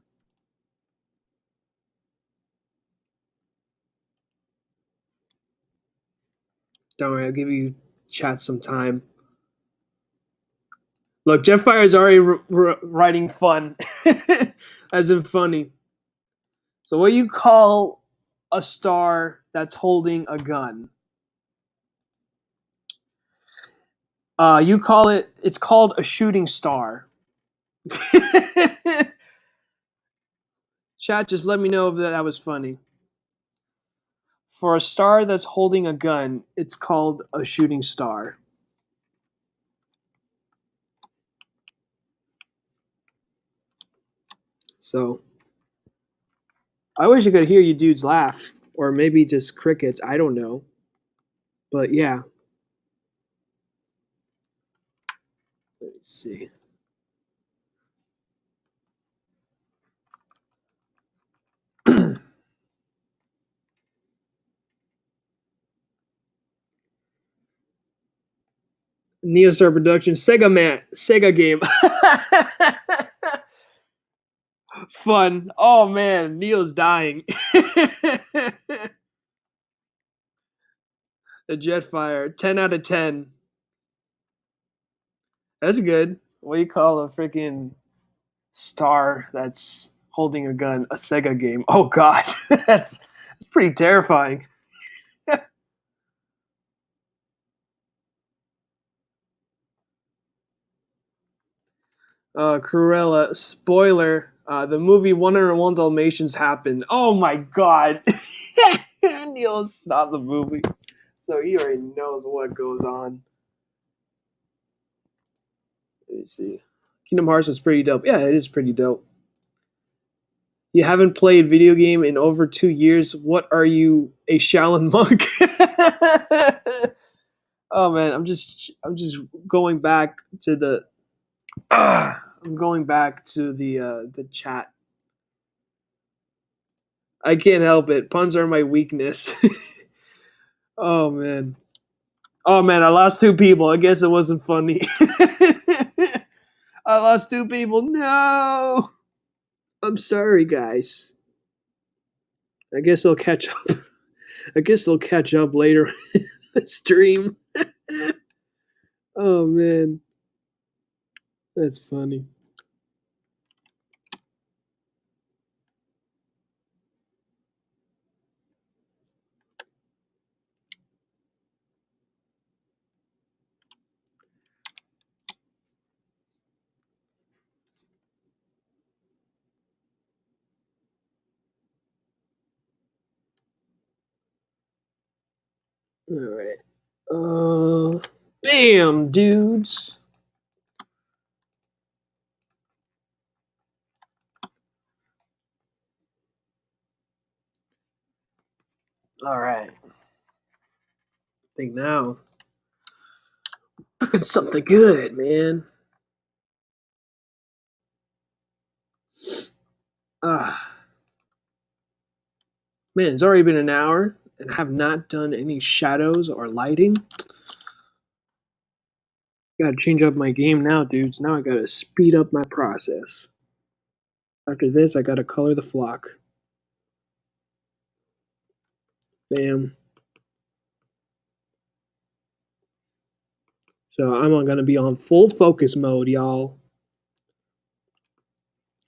Speaker 1: Don't worry, I'll give you chat some time. Look, Jetfire is already writing fun, as in funny. So, what do you call a star that's holding a gun? You call it. It's called a shooting star. Chat, just let me know if that was funny. For a star that's holding a gun, it's called a shooting star. So, I wish I could hear you dudes laugh, or maybe just crickets. I don't know, but yeah. Let's see. Neostar Productions, Sega game. Fun. Oh man, Neo's dying. The Jetfire, 10 out of 10. That's good. What do you call a freaking star that's holding a gun? A Sega game. Oh god, that's pretty terrifying. Cruella, spoiler, the movie 101 Dalmatians happened. Oh my god. Neil stopped the movie. So he already knows what goes on. Let me see. Kingdom Hearts was pretty dope. Yeah, it is pretty dope. You haven't played video game in over 2 years. What are you, a Shaolin monk? Oh man, I'm just going back to the I'm going back to the chat. I can't help it. Puns are my weakness. Oh man. Oh man, I lost two people. I guess it wasn't funny. I lost two people. No. I'm sorry, guys. I guess they'll catch up. I guess they'll catch up later in the stream. Oh man. That's funny. All right. Bam, dudes. All right. I think now it's something good, man. Ah, man, it's already been an hour and I have not done any shadows or lighting. Gotta change up my game now, dudes. Now I gotta speed up my process. After this, I gotta color the flock. Bam. So I'm gonna be on full focus mode, y'all.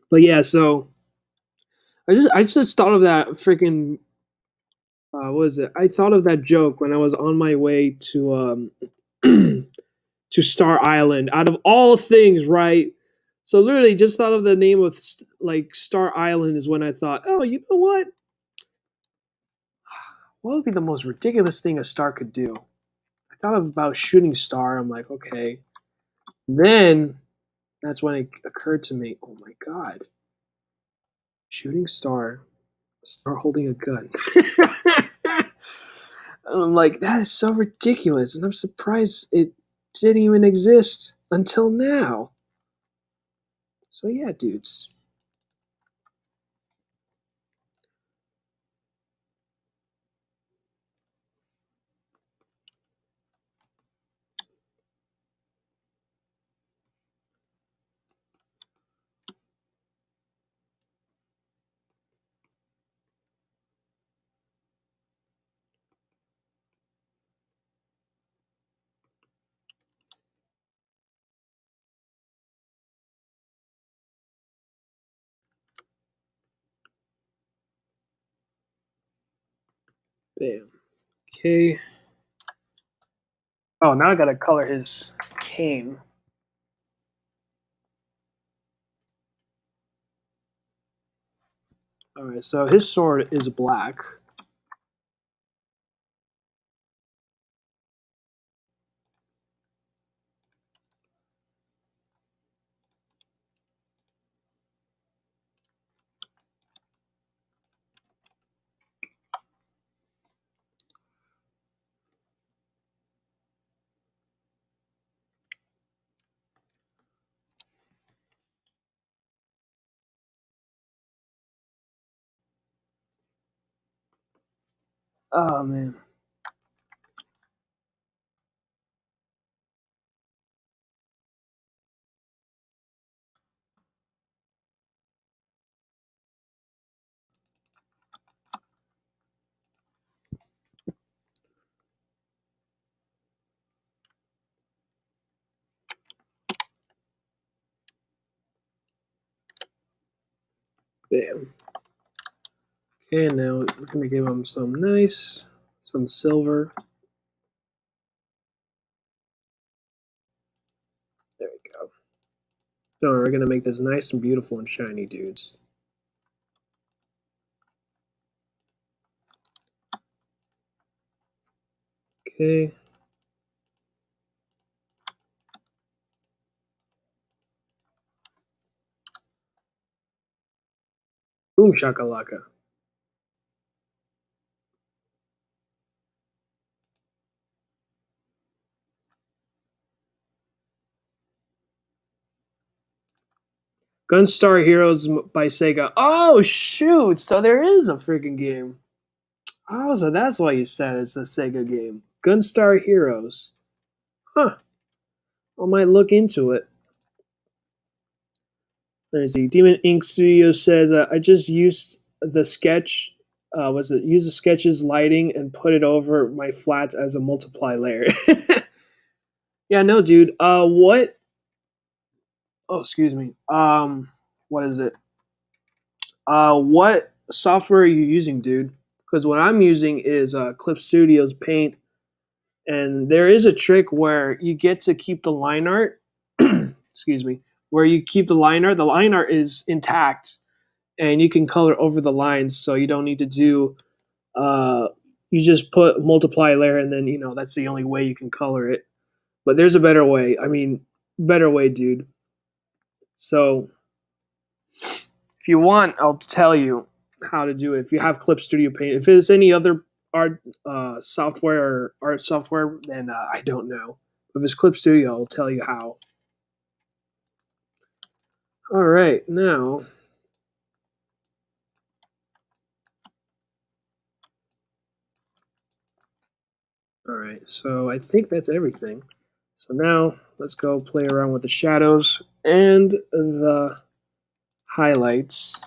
Speaker 1: But yeah, so I just thought of that freaking what is it? I thought of that joke when I was on my way to to Star Island. Out of all things, right? So literally, just thought of the name of like Star Island is when I thought, oh, you know what? What would be the most ridiculous thing a star could do? I thought about shooting star. I'm like, okay. Then that's when it occurred to me, oh my god, shooting star, star holding a gun. I'm like, that is so ridiculous, and I'm surprised it didn't even exist until now. So yeah, dudes. Bam. Okay. Oh, now I gotta color his cane. All right, so his sword is black. Oh man. Bam. Okay, now we're gonna give him some silver. There we go. Don't worry, we're gonna make this nice and beautiful and shiny, dudes. Okay. Boom shakalaka. Gunstar Heroes by Sega. Oh shoot! So there is a freaking game. Oh, so that's why you said it's a Sega game. Gunstar Heroes. Huh. I might look into it. Let's see. Demon Ink Studio says I just used the sketch. Was it use the sketch's lighting and put it over my flats as a multiply layer? Yeah, no, dude. What? Oh, excuse me. What is it? What software are you using, dude? Because what I'm using is Clip Studio's Paint, and there is a trick where you get to keep the line art. Excuse me. Where you keep the line art. The line art is intact, and you can color over the lines, so you don't need to do. Uh, you just put multiply layer, and then that's the only way you can color it. But there's a better way. I mean, better way, dude. So if you want, I'll tell you how to do it. If you have Clip Studio Paint, if it's any other art software or art software, then I don't know. If it's Clip Studio, I'll tell you how. All right, now. All right, so I think that's everything. So now let's go play around with the shadows and the highlights.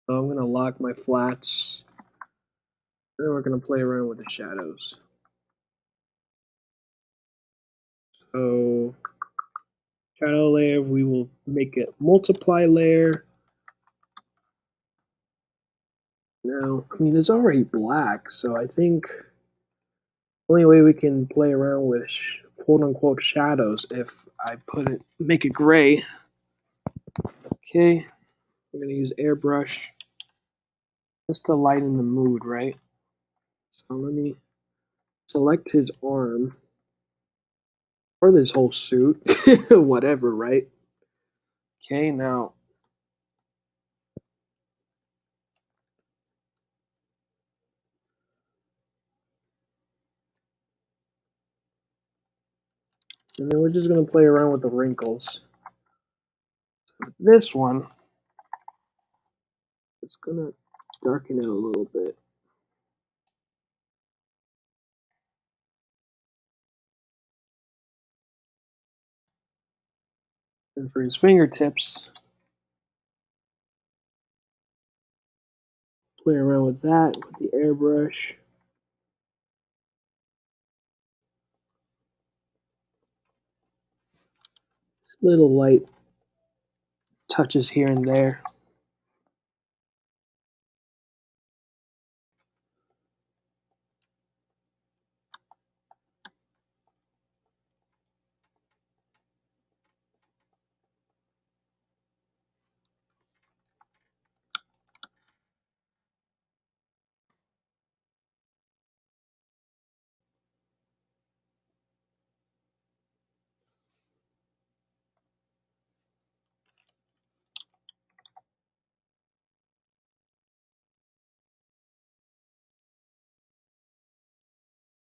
Speaker 1: So I'm gonna lock my flats, and then we're gonna play around with the shadows. So shadow layer, we will make it multiply layer. Now, I mean, it's already black, so I think the only way we can play around with quote unquote shadows if I make it gray. Okay, we're gonna use airbrush just to lighten the mood, right? So let me select his arm or this whole suit, whatever, right? Okay, now and then we're just gonna play around with the wrinkles. This one is gonna darken it a little bit. And for his fingertips, play around with that with the airbrush. Little light touches here and there.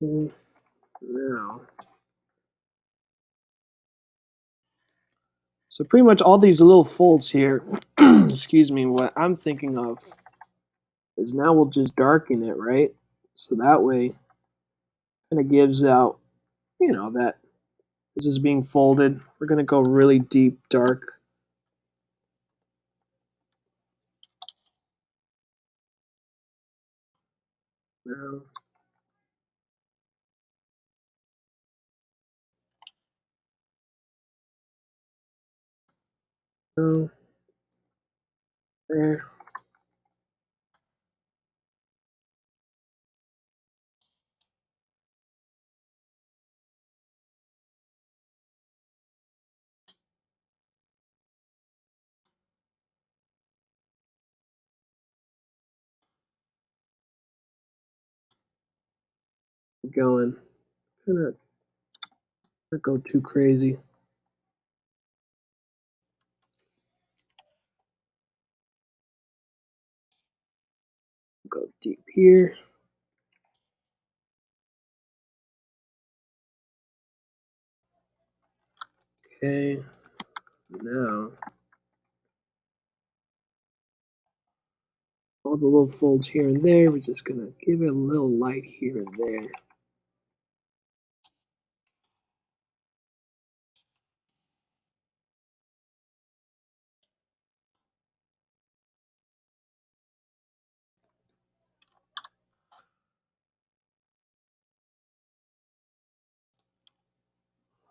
Speaker 1: Now, so pretty much all these little folds here, excuse me, what I'm thinking of is now we'll just darken it, right? So that way kind of gives out, that this is being folded. We're going to go really deep dark. Now, no, there. going. Kind of not go too crazy. Go deep here. Okay, now all the little folds here and there, we're just gonna give it a little light here and there.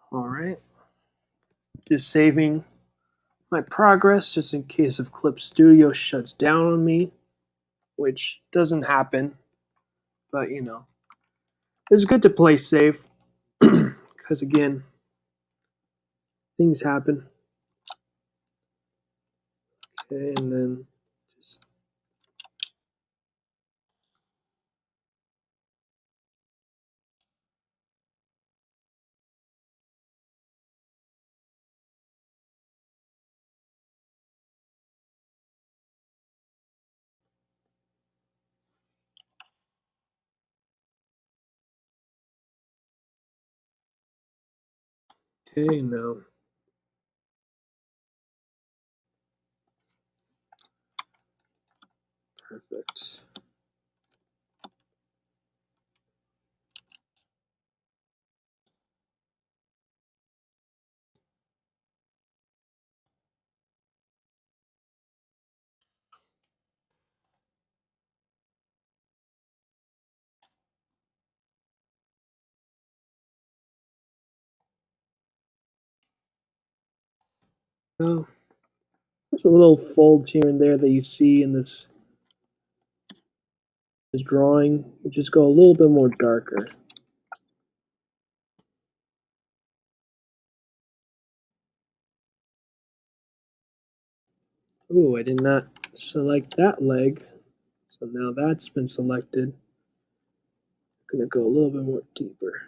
Speaker 1: All right, just saving my progress just in case if Clip Studio shuts down on me, which doesn't happen, but you know, it's good to play safe because again, things happen. Okay, and then just okay now. Perfect. Now, there's a little folds here and there that you see in this drawing. You just go a little bit more darker. Ooh, I did not select that leg. So now that's been selected. I'm gonna go a little bit more deeper.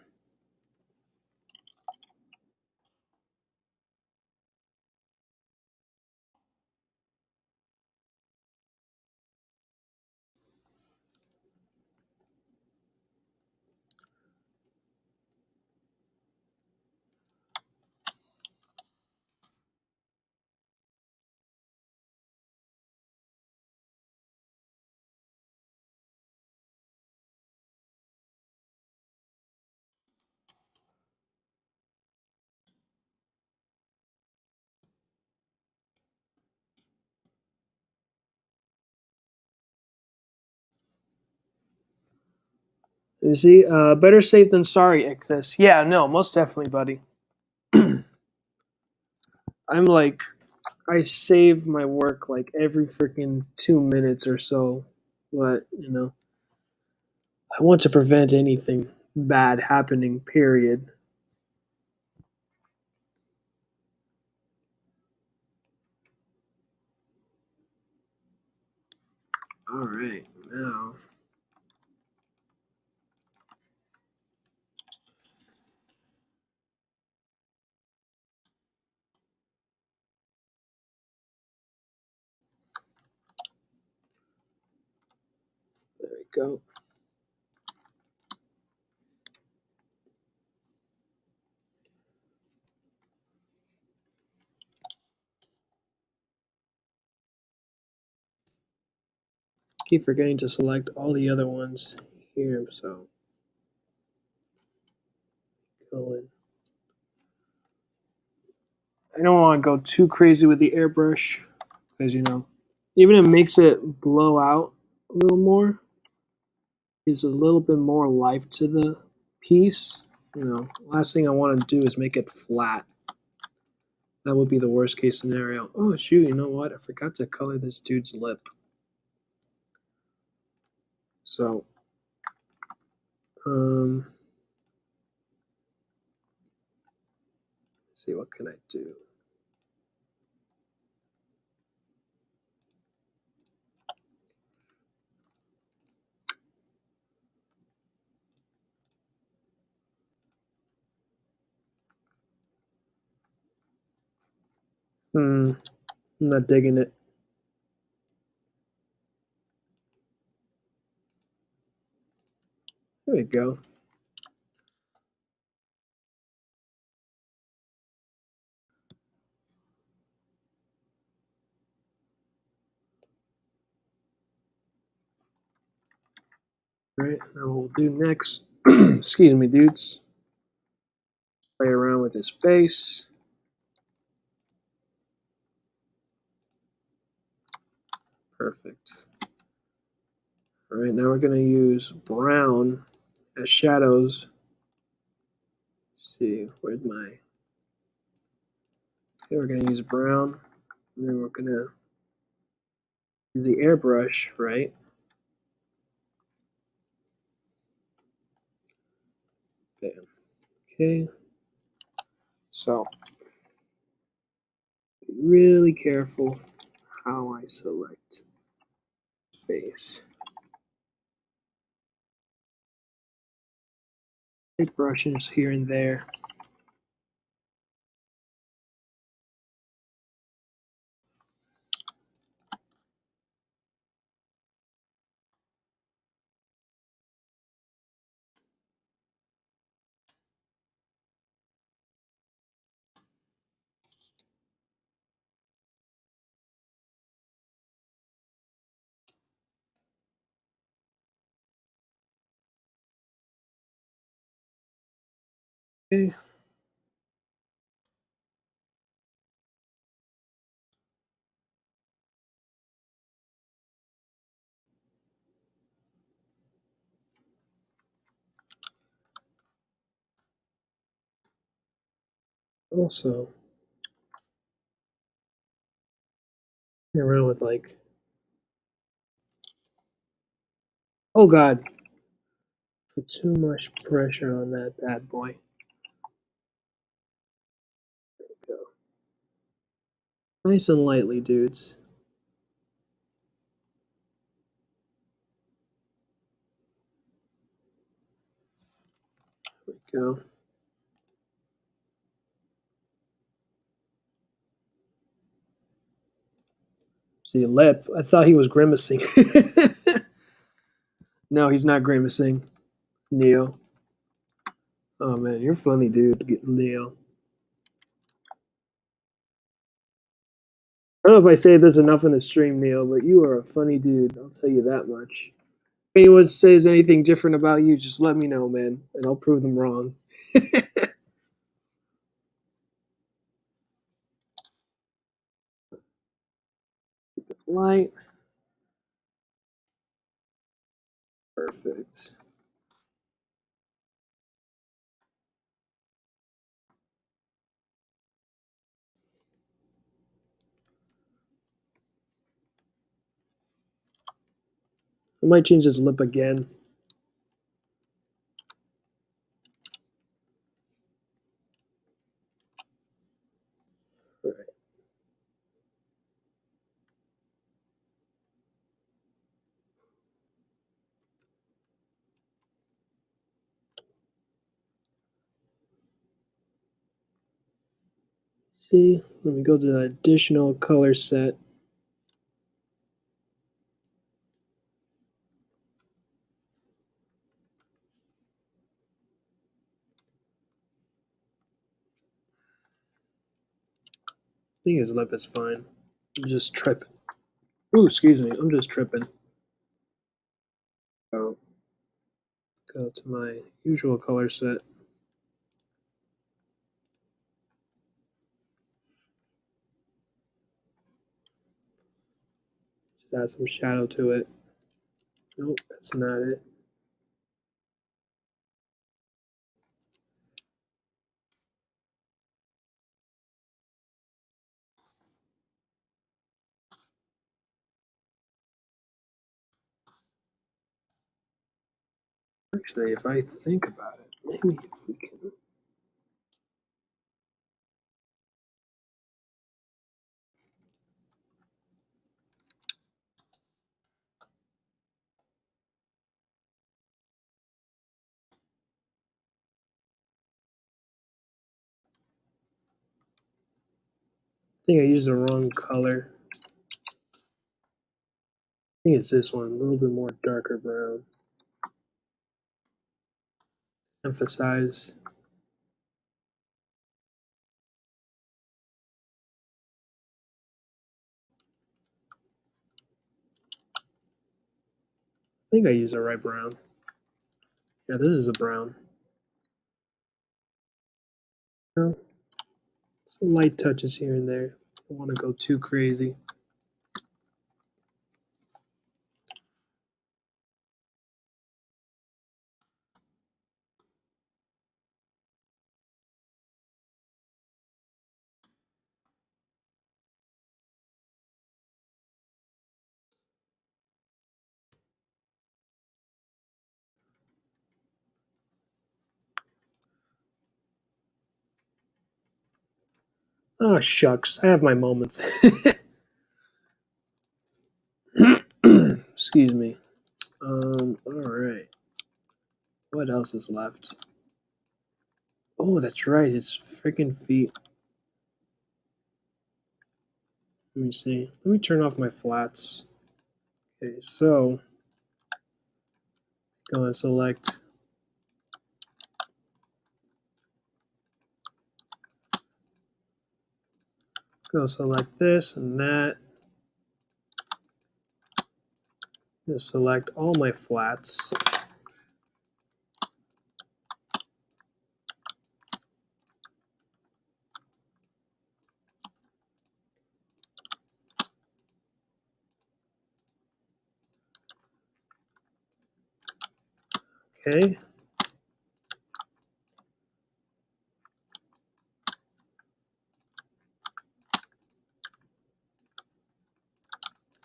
Speaker 1: You see, better safe than sorry, Ichthus. Yeah, no, most definitely, buddy. I'm like, I save my work like every freaking 2 minutes or so. But, you know, I want to prevent anything bad happening, period. All right, now. There we go. Keep forgetting to select all the other ones here, so go in. I don't want to go too crazy with the airbrush because you know, even it makes it blow out a little more, gives a little bit more life to the piece. You know, last thing I want to do is make it flat. That would be the worst case scenario. Oh shoot, you know what? I forgot to color this dude's lip. So, let's see, what can I do? I'm not digging it. There we go. All right, now what we'll do next, excuse me, dudes, play around with his face. Perfect. All right, now we're going to use brown as shadows. Let's see, where's my... Okay, we're going to use brown, and then we're going to use the airbrush, right? Bam. Okay. So, be really careful how I select face. Light brushes here and there. Okay. Also, around with like, oh God, put too much pressure on that bad boy. There we go. Nice and lightly, dudes. There we go. See, lip. I thought he was grimacing. No, he's not grimacing. Neo. Oh man, you're funny, dude. Neo. I don't know if I say this enough in the stream, Neo, but you are a funny dude. I'll tell you that much. If anyone says anything different about you, just let me know, man, and I'll prove them wrong. Light. Perfect. I might change his lip again. All right. See, let me go to the additional color set. I think his lip is fine. I'm just tripping. Ooh, excuse me. I'm just tripping. So, go to my usual color set. Just add some shadow to it. Nope, that's not it. Actually, if I think about it, maybe if we can. I think I used the wrong color. I think it's this one, a little bit more darker brown. Emphasize. I think I used the right brown. Yeah, this is a brown. No, some light touches here and there. Don't want to go too crazy. Oh, shucks. I have my moments. Excuse me. All right. What else is left? Oh, that's right. His freaking feet. Let me see. Let me turn off my flats. Okay, so go and select. Go select this and that. Just select all my flats. Okay.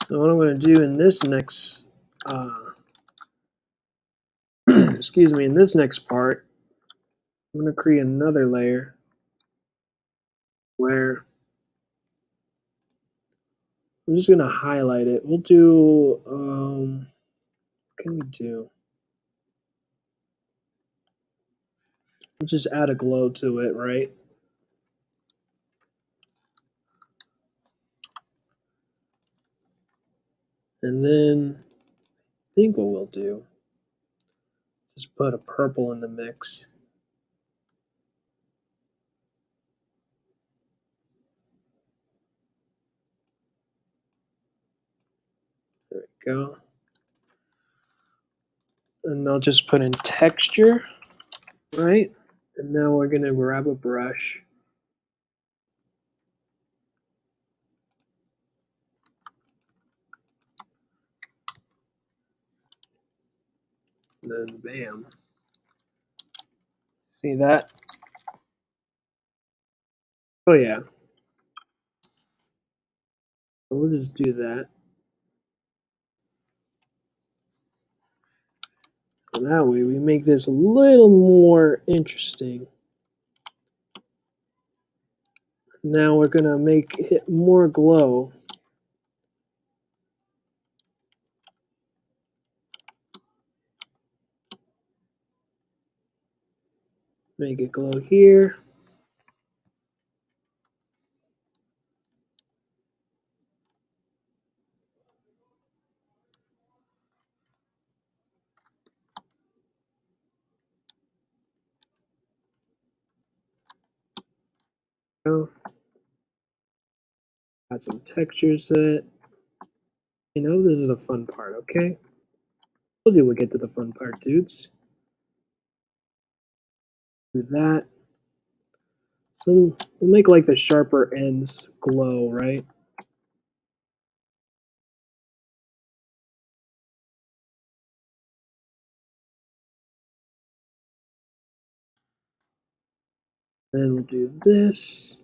Speaker 1: So what I'm going to do in this next, excuse me, in this next part, I'm going to create another layer where I'm just going to highlight it. We'll do, what can we do? We'll just add a glow to it, right? And then I think what we'll do, just put a purple in the mix. There we go. And I'll just put in texture, right? And now we're going to grab a brush. And then bam. See that? Oh yeah. We'll just do that. So that way we make this a little more interesting. Now we're going to make it more glow. Make it glow here. Add some textures to it. You know, this is a fun part, okay? Told you we'll get to the fun part, dudes. Do that. So we'll make like the sharper ends glow, right? Then we'll do this.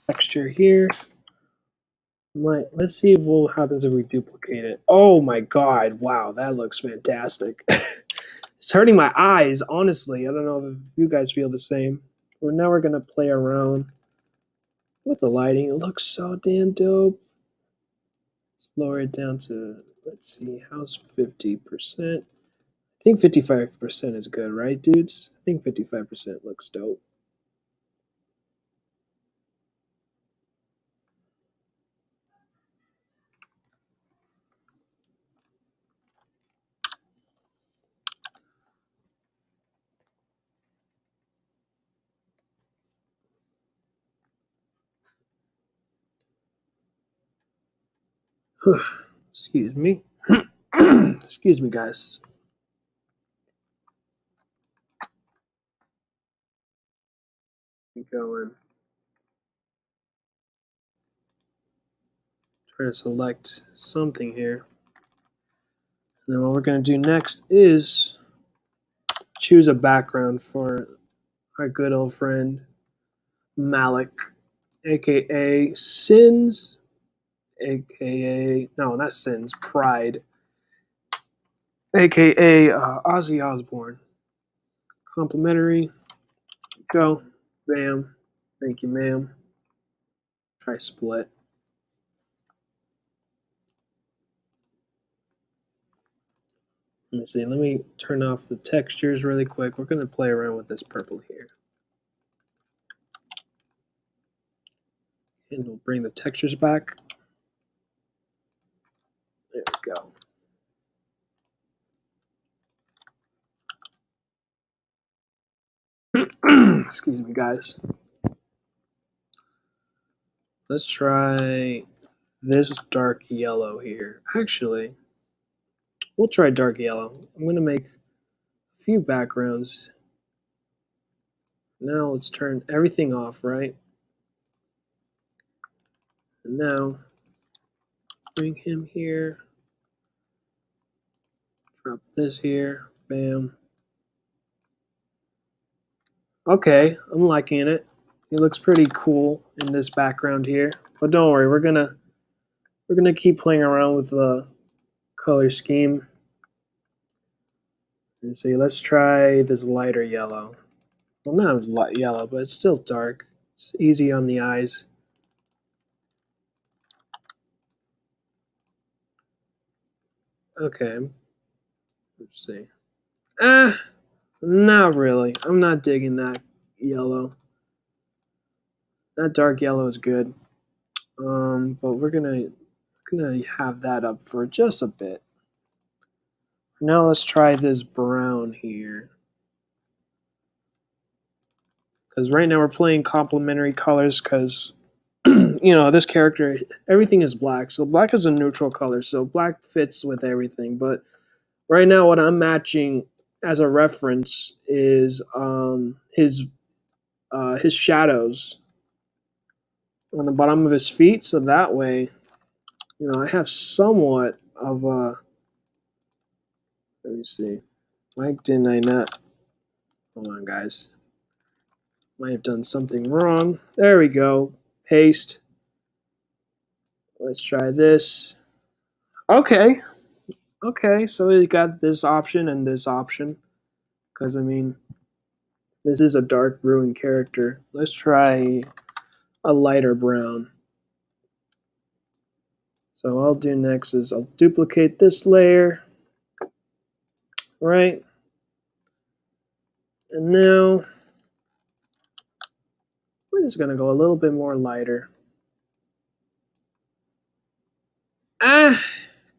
Speaker 1: Texture here. Let's see what happens if we duplicate it. Oh my god, wow, that looks fantastic. It's hurting my eyes, honestly. I don't know if you guys feel the same. Well, now we're gonna play around with the lighting. It looks so damn dope. Lower it down to, let's see, how's 50%? I think 55% is good, right, dudes? I think 55% looks dope. Excuse me. Excuse me, guys. Keep going. Try to select something here. And then what we're going to do next is choose a background for our good old friend Malek, aka Sins, aka, no, not Sins, Pride, aka Ozzy Osbourne. Complimentary. Go. Bam. Thank you, ma'am. Try split. Let me see. Let me turn off the textures really quick. We're going to play around with this purple here. And we'll bring the textures back. There we go. Excuse me, guys. Let's try this dark yellow here. Actually, we'll try dark yellow. I'm going to make a few backgrounds. Now let's turn everything off, right? And now bring him here. Drop this here. Bam. Okay, I'm liking it. It looks pretty cool in this background here. But don't worry, we're gonna keep playing around with the color scheme. And see, let's try this lighter yellow. Well, not light yellow, but it's still dark. It's easy on the eyes. Okay. Let's see. Not really. I'm not digging that yellow. That dark yellow is good. But we're gonna have that up for just a bit. Now let's try this brown here. Because right now we're playing complementary colors because, this character, everything is black. So black is a neutral color. So black fits with everything. But right now what I'm matching as a reference is his shadows on the bottom of his feet. So that way, I have somewhat of a, let me see. Why didn't I not? Hold on, guys. Might have done something wrong. There we go. Paste. Let's try this. Okay. Okay, so we got this option and this option. Because, I mean, this is a dark brewing character. Let's try a lighter brown. So what I'll do next is I'll duplicate this layer. Right. And now we're just going to go a little bit more lighter.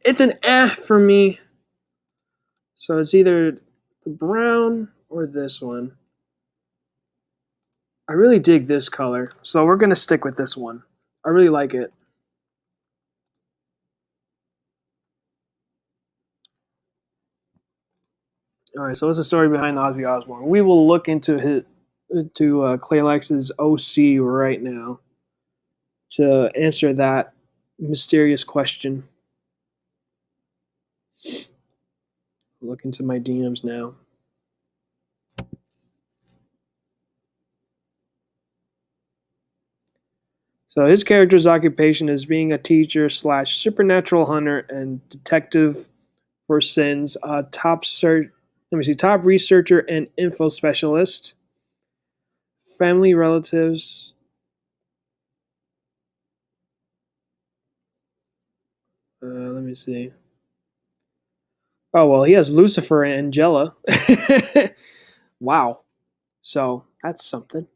Speaker 1: It's an for me. So it's either the brown or this one. I really dig this color, so we're going to stick with this one. I really like it. All right, so what's the story behind Ozzy Osbourne? We will look into Claylex's OC right now to answer that mysterious question. Look into my DMs now. So his character's occupation is being a teacher / supernatural hunter and detective for sins. Top researcher and info specialist. Family relatives. Let me see. Oh well, he has Lucifer and Angela. Wow. So that's something.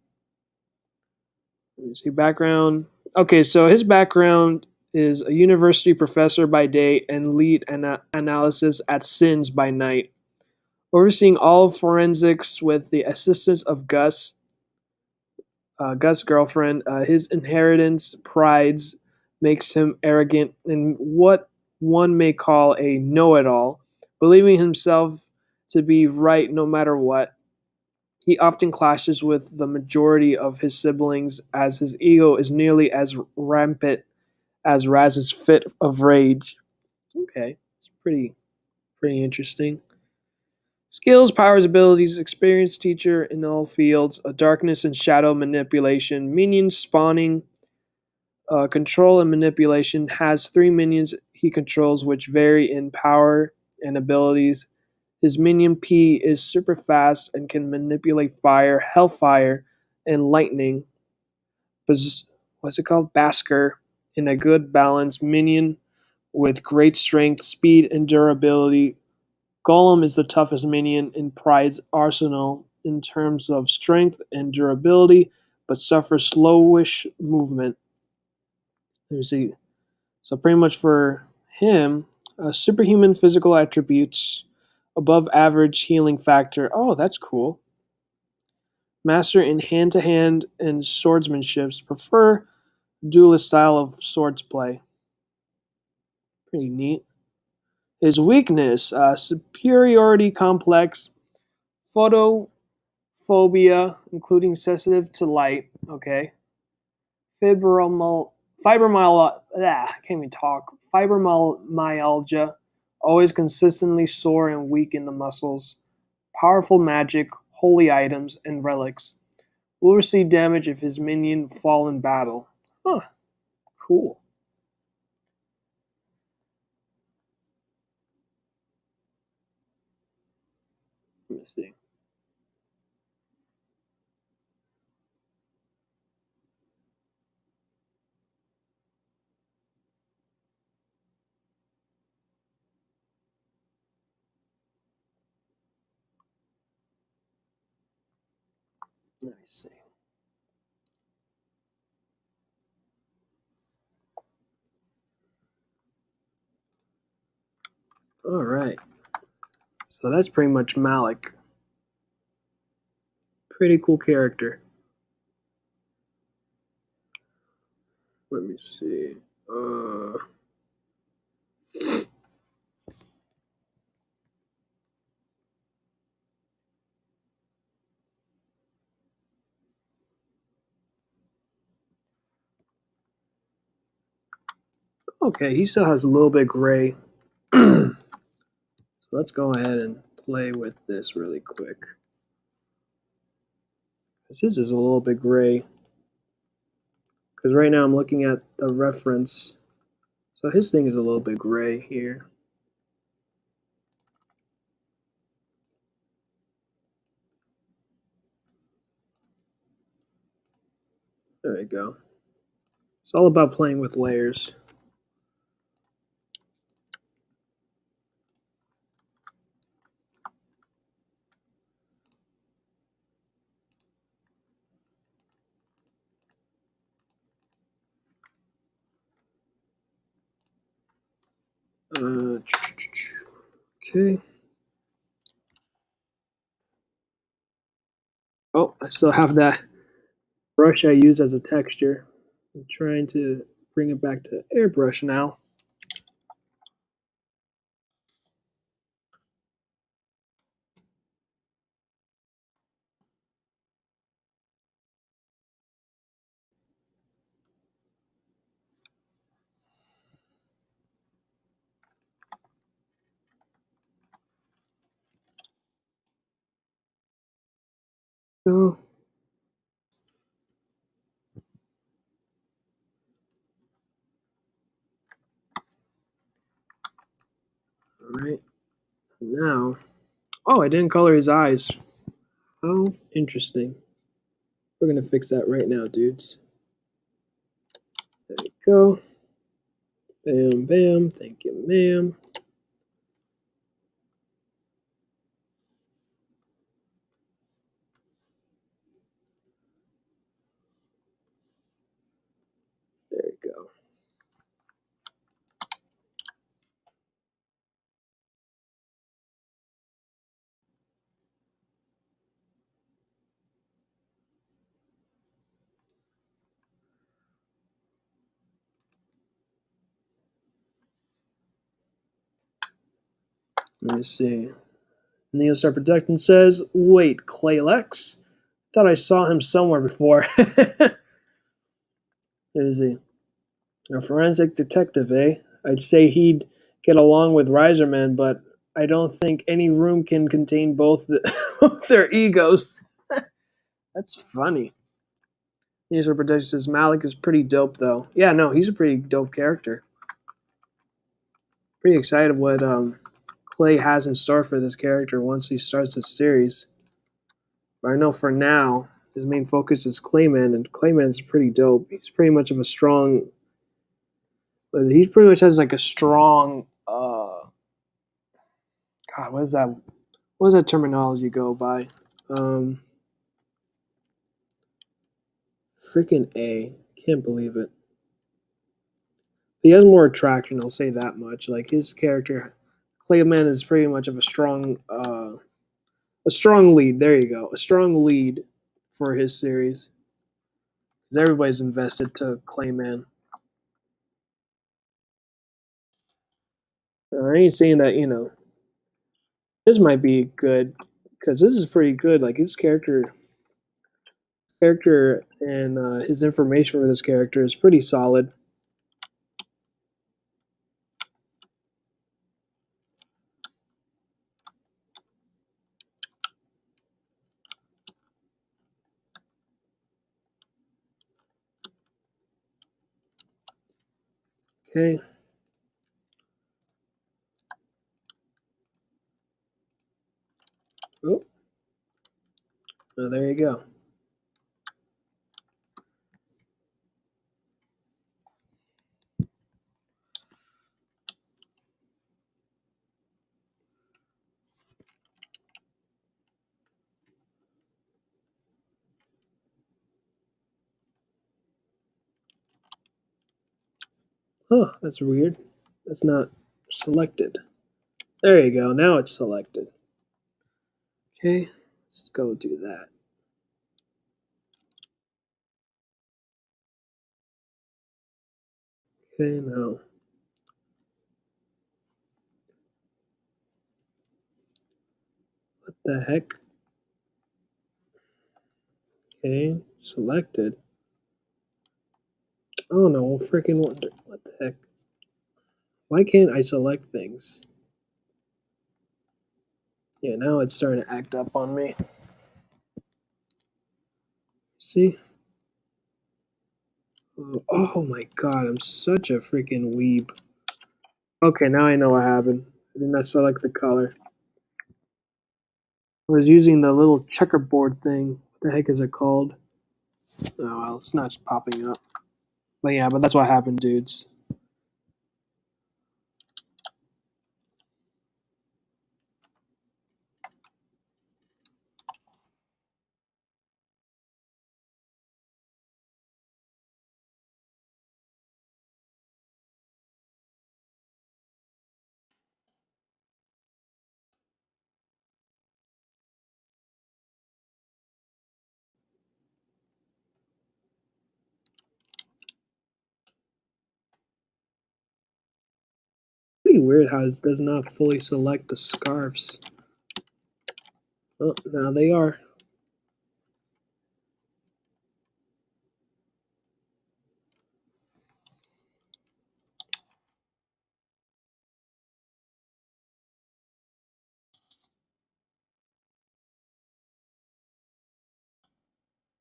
Speaker 1: Let me see background. Okay, so his background is a university professor by day and lead analysis at SINS by night, overseeing all forensics with the assistance of Gus' girlfriend. His inheritance prides makes him arrogant and what one may call a know-it-all, believing himself to be right no matter what. He often clashes with the majority of his siblings as his ego is nearly as rampant as Raz's fit of rage. Okay, it's pretty interesting. Skills, powers, abilities, experienced teacher in all fields, a darkness and shadow manipulation, minions spawning, control and manipulation, has three minions he controls which vary in power and abilities. His minion P is super fast and can manipulate fire, hellfire, and lightning. What's it called? Basker, in a good balance minion with great strength, speed, and durability. Golem is the toughest minion in Pride's arsenal in terms of strength and durability, but suffers slowish movement. Let me see. So pretty much for him, superhuman physical attributes, above average healing factor. Oh, that's cool. Master in hand-to-hand and swordsmanships. Prefer duelist style of swords play. Pretty neat. His weakness, superiority complex, photophobia, including sensitive to light. Okay. Fibromyalgia. I can't even talk. Fibromyalgia, always consistently sore and weak in the muscles. Powerful magic, holy items, and relics. Will receive damage if his minion fall in battle. Huh, cool. Let me see. Let me see. All right. So that's pretty much Malek. Pretty cool character. Let me see. Okay, he still has a little bit gray. So let's go ahead and play with this really quick. Because his is a little bit gray. Because right now I'm looking at the reference. So his thing is a little bit gray here. There we go. It's all about playing with layers. Okay. Oh, I still have that brush I use as a texture. I'm trying to bring it back to airbrush now. Oh, all right. Now, oh, I didn't color his eyes. How interesting. We're gonna fix that right now, dudes. There we go. Bam, bam. Thank you, ma'am. There you go. Let me see. Neostar Protection says, wait, Claylex? Thought I saw him somewhere before. Is he? A forensic detective, eh? I'd say he'd get along with Riserman, but I don't think any room can contain both their egos. That's funny. Neostar Protection says, Malek is pretty dope, though. Yeah, no, he's a pretty dope character. Pretty excited what Clay has in store for this character once he starts this series. But I know for now, his main focus is Clayman, and Clayman's pretty dope. He's pretty much of a strong. He pretty much has like a strong. God, what is that? What does that terminology go by? Um, Freaking A. Can't believe it. He has more attraction. I'll say that much. Like his character, Clayman is pretty much of a strong lead. There you go, a strong lead for his series. Because everybody's invested to Clayman. I ain't saying that this might be good because this is pretty good. Like his character and his information for this character is pretty solid. Okay. Oh, there you go. Oh, that's weird. That's not selected. There you go. Now it's selected. Okay, let's go do that. Okay, now. What the heck? Okay, selected. Oh no, freaking wonder. What the heck? Why can't I select things? Yeah, now it's starting to act up on me. See? Oh my god, I'm such a freaking weeb. Okay, now I know what happened. I did not select the color. I was using the little checkerboard thing. What the heck is it called? Oh well, it's not popping up. But yeah, but that's what happened, dudes. Pretty weird how it does not fully select the scarves. Oh, now they are.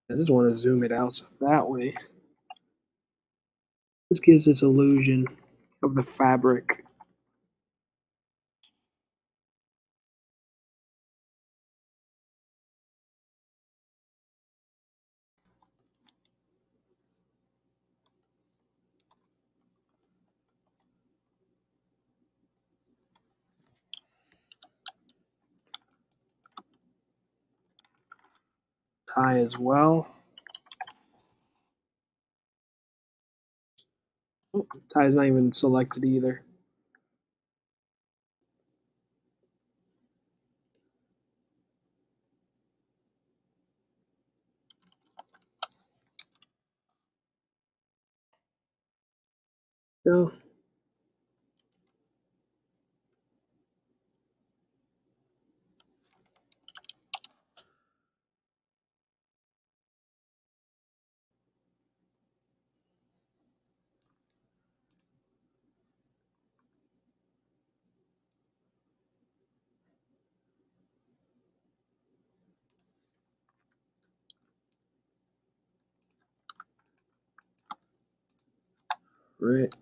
Speaker 1: I just want to zoom it out so that way. This gives this illusion of the fabric. tie as well. Oh, tie is not even selected either. No. Right.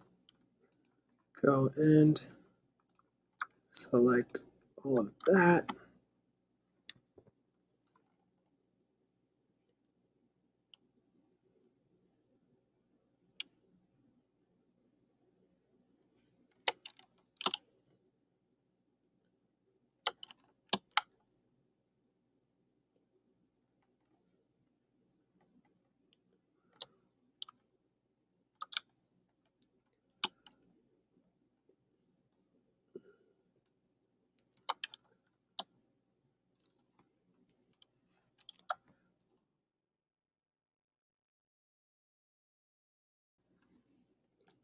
Speaker 1: Go and select all of that.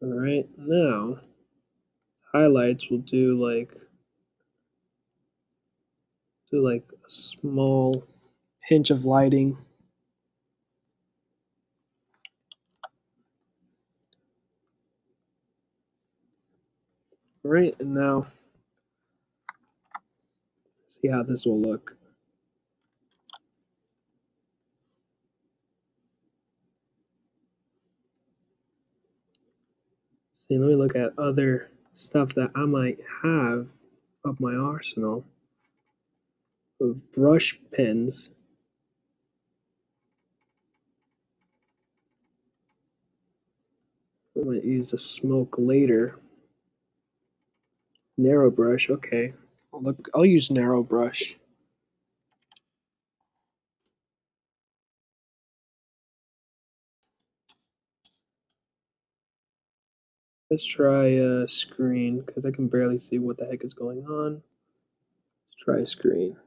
Speaker 1: All right, now highlights will do like a small pinch of lighting. All right, and now see how this will look. See, let me look at other stuff that I might have up my arsenal of brush pens. I might use a smoke later. Narrow brush, okay. I'll use narrow brush. Let's try screen because I can barely see what the heck is going on. Let's try screen.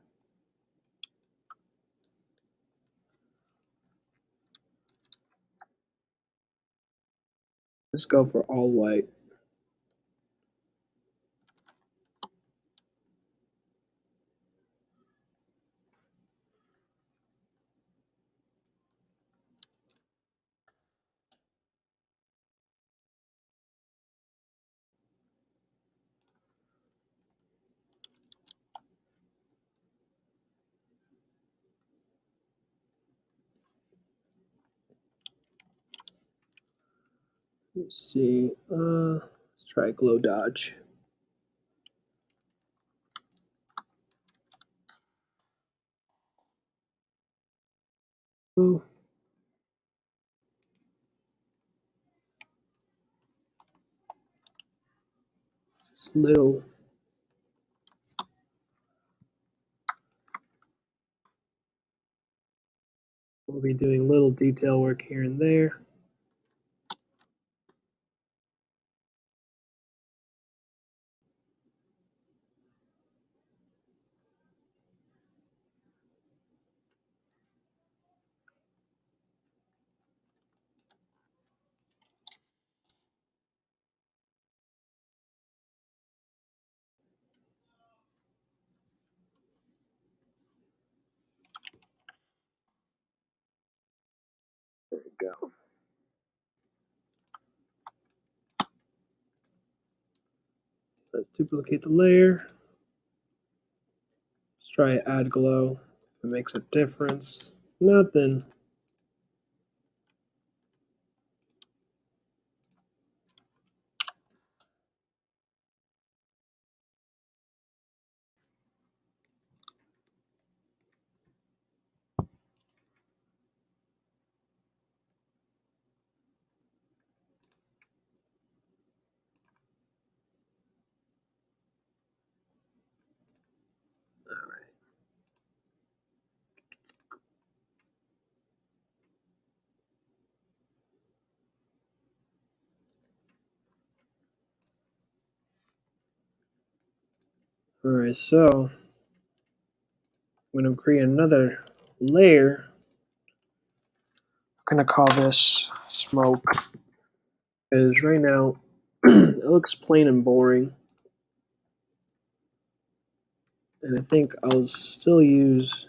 Speaker 1: Let's go for all white. Let's see. Let's try glow dodge. Oh. This little. We'll be doing little detail work here and there. There we go. Let's duplicate the layer. Let's try add glow. If it makes a difference. Nothing. All right. Alright, so I'm going to create another layer. I'm going to call this smoke, because right now it looks plain and boring. And I think I'll still use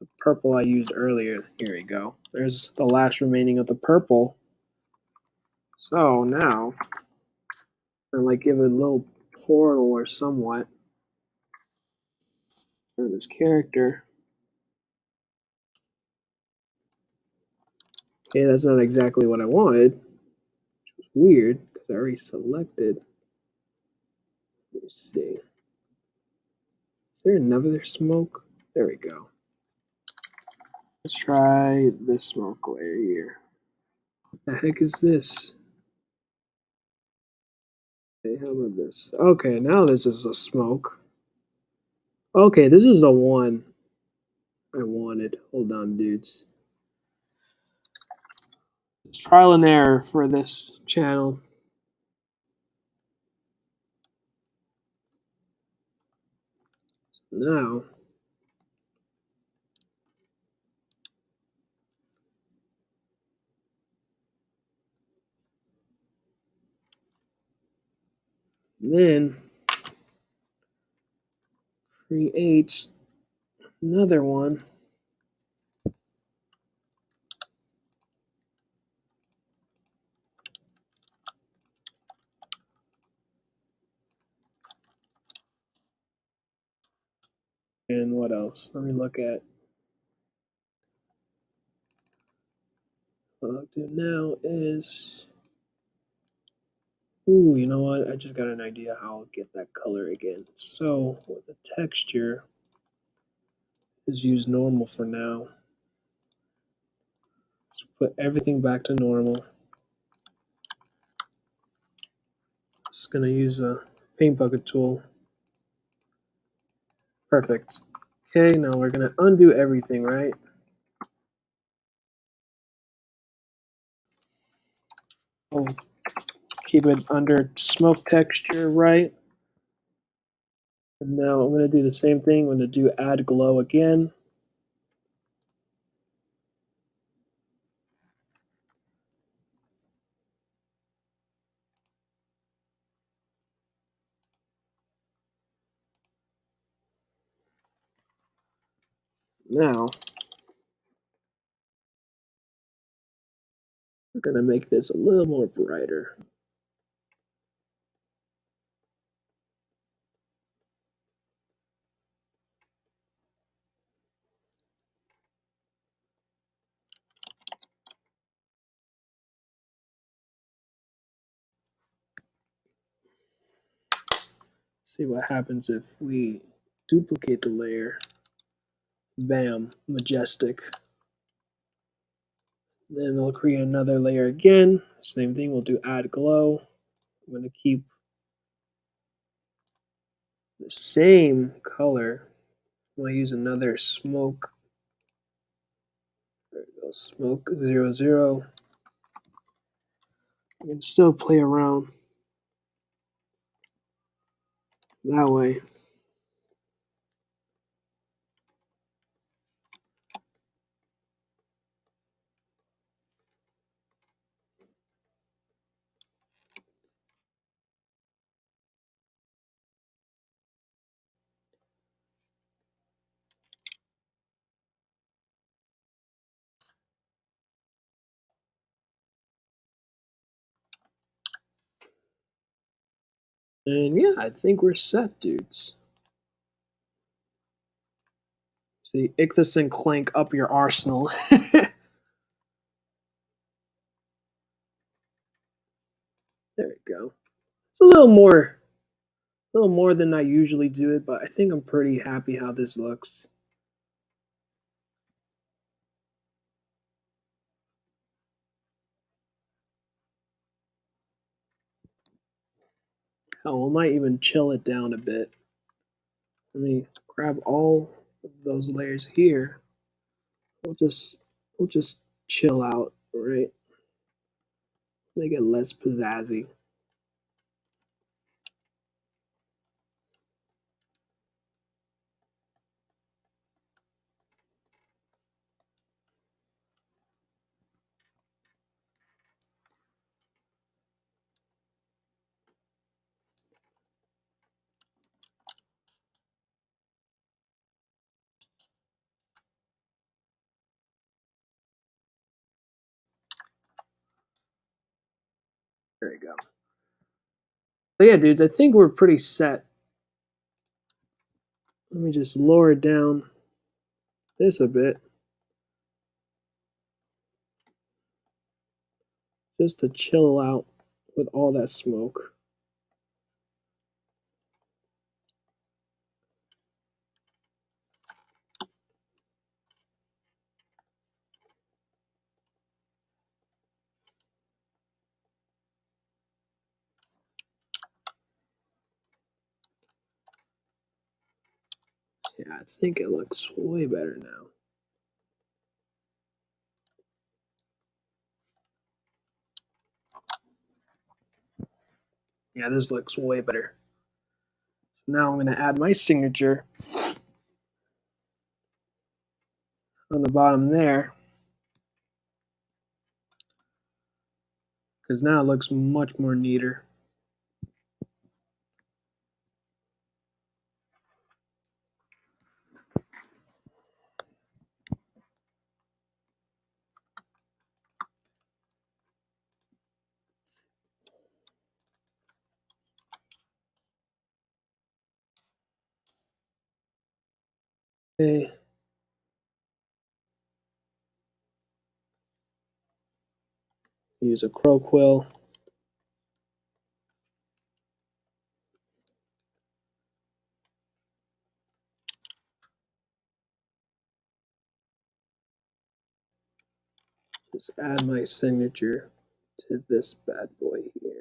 Speaker 1: the purple I used earlier. Here we go. There's the last remaining of the purple. So now, I'm like give it a little portal or somewhat for this character. Okay, that's not exactly what I wanted. Which was weird because I already selected. Let me see. Is there another smoke? There we go. Let's try this smoke layer here. What the heck is this? Okay, how about this? Okay, now this is a smoke. Okay, this is the one I wanted. Hold on, dudes. It's trial and error for this channel. Now, then create another one. And what else? Let me look at what I'll do now is, ooh, you know what? I just got an idea how I'll get that color again. So with the texture, is use normal for now. Let's put everything back to normal. Just gonna use a paint bucket tool. Perfect. Okay, now we're gonna undo everything, right? I'll keep it under smoke texture, right? And now I'm gonna do the same thing. I'm gonna do add glow again. Now we're gonna make this a little more brighter. See what happens if we duplicate the layer. Bam, majestic. Then I'll create another layer again. Same thing, we'll do add glow. I'm gonna keep the same color. I'm gonna use another smoke. There we go, smoke 00. I can still play around that way. And yeah, I think we're set, dudes. See, Ichthus and Clank up your arsenal. There we go. It's a little more than I usually do it, but I think I'm pretty happy how this looks. Hell, I might even chill it down a bit. Let me grab all of those layers here. We'll just chill out, right? Make it less pizzazzy. we go. But yeah, dude, I think we're pretty set. Let me just lower it down this a bit. Just to chill out with all that smoke. Yeah, I think it looks way better now. Yeah, this looks way better. So now I'm going to add my signature on the bottom there, because now it looks much more neater. Okay. Use a crow quill. Just add my signature to this bad boy here.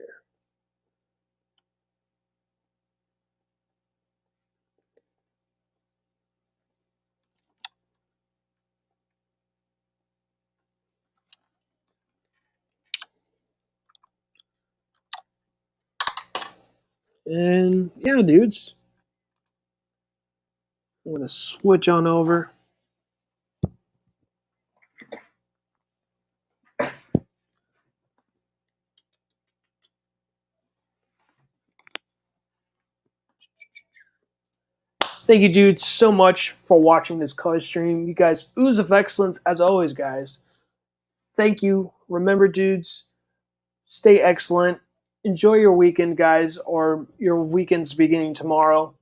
Speaker 1: And yeah, dudes, I'm going to switch on over. Thank you, dudes, so much for watching this color stream. You guys ooze of excellence as always, guys. Thank you. Remember, dudes, stay excellent. Enjoy your weekend, guys, or your weekend's beginning tomorrow.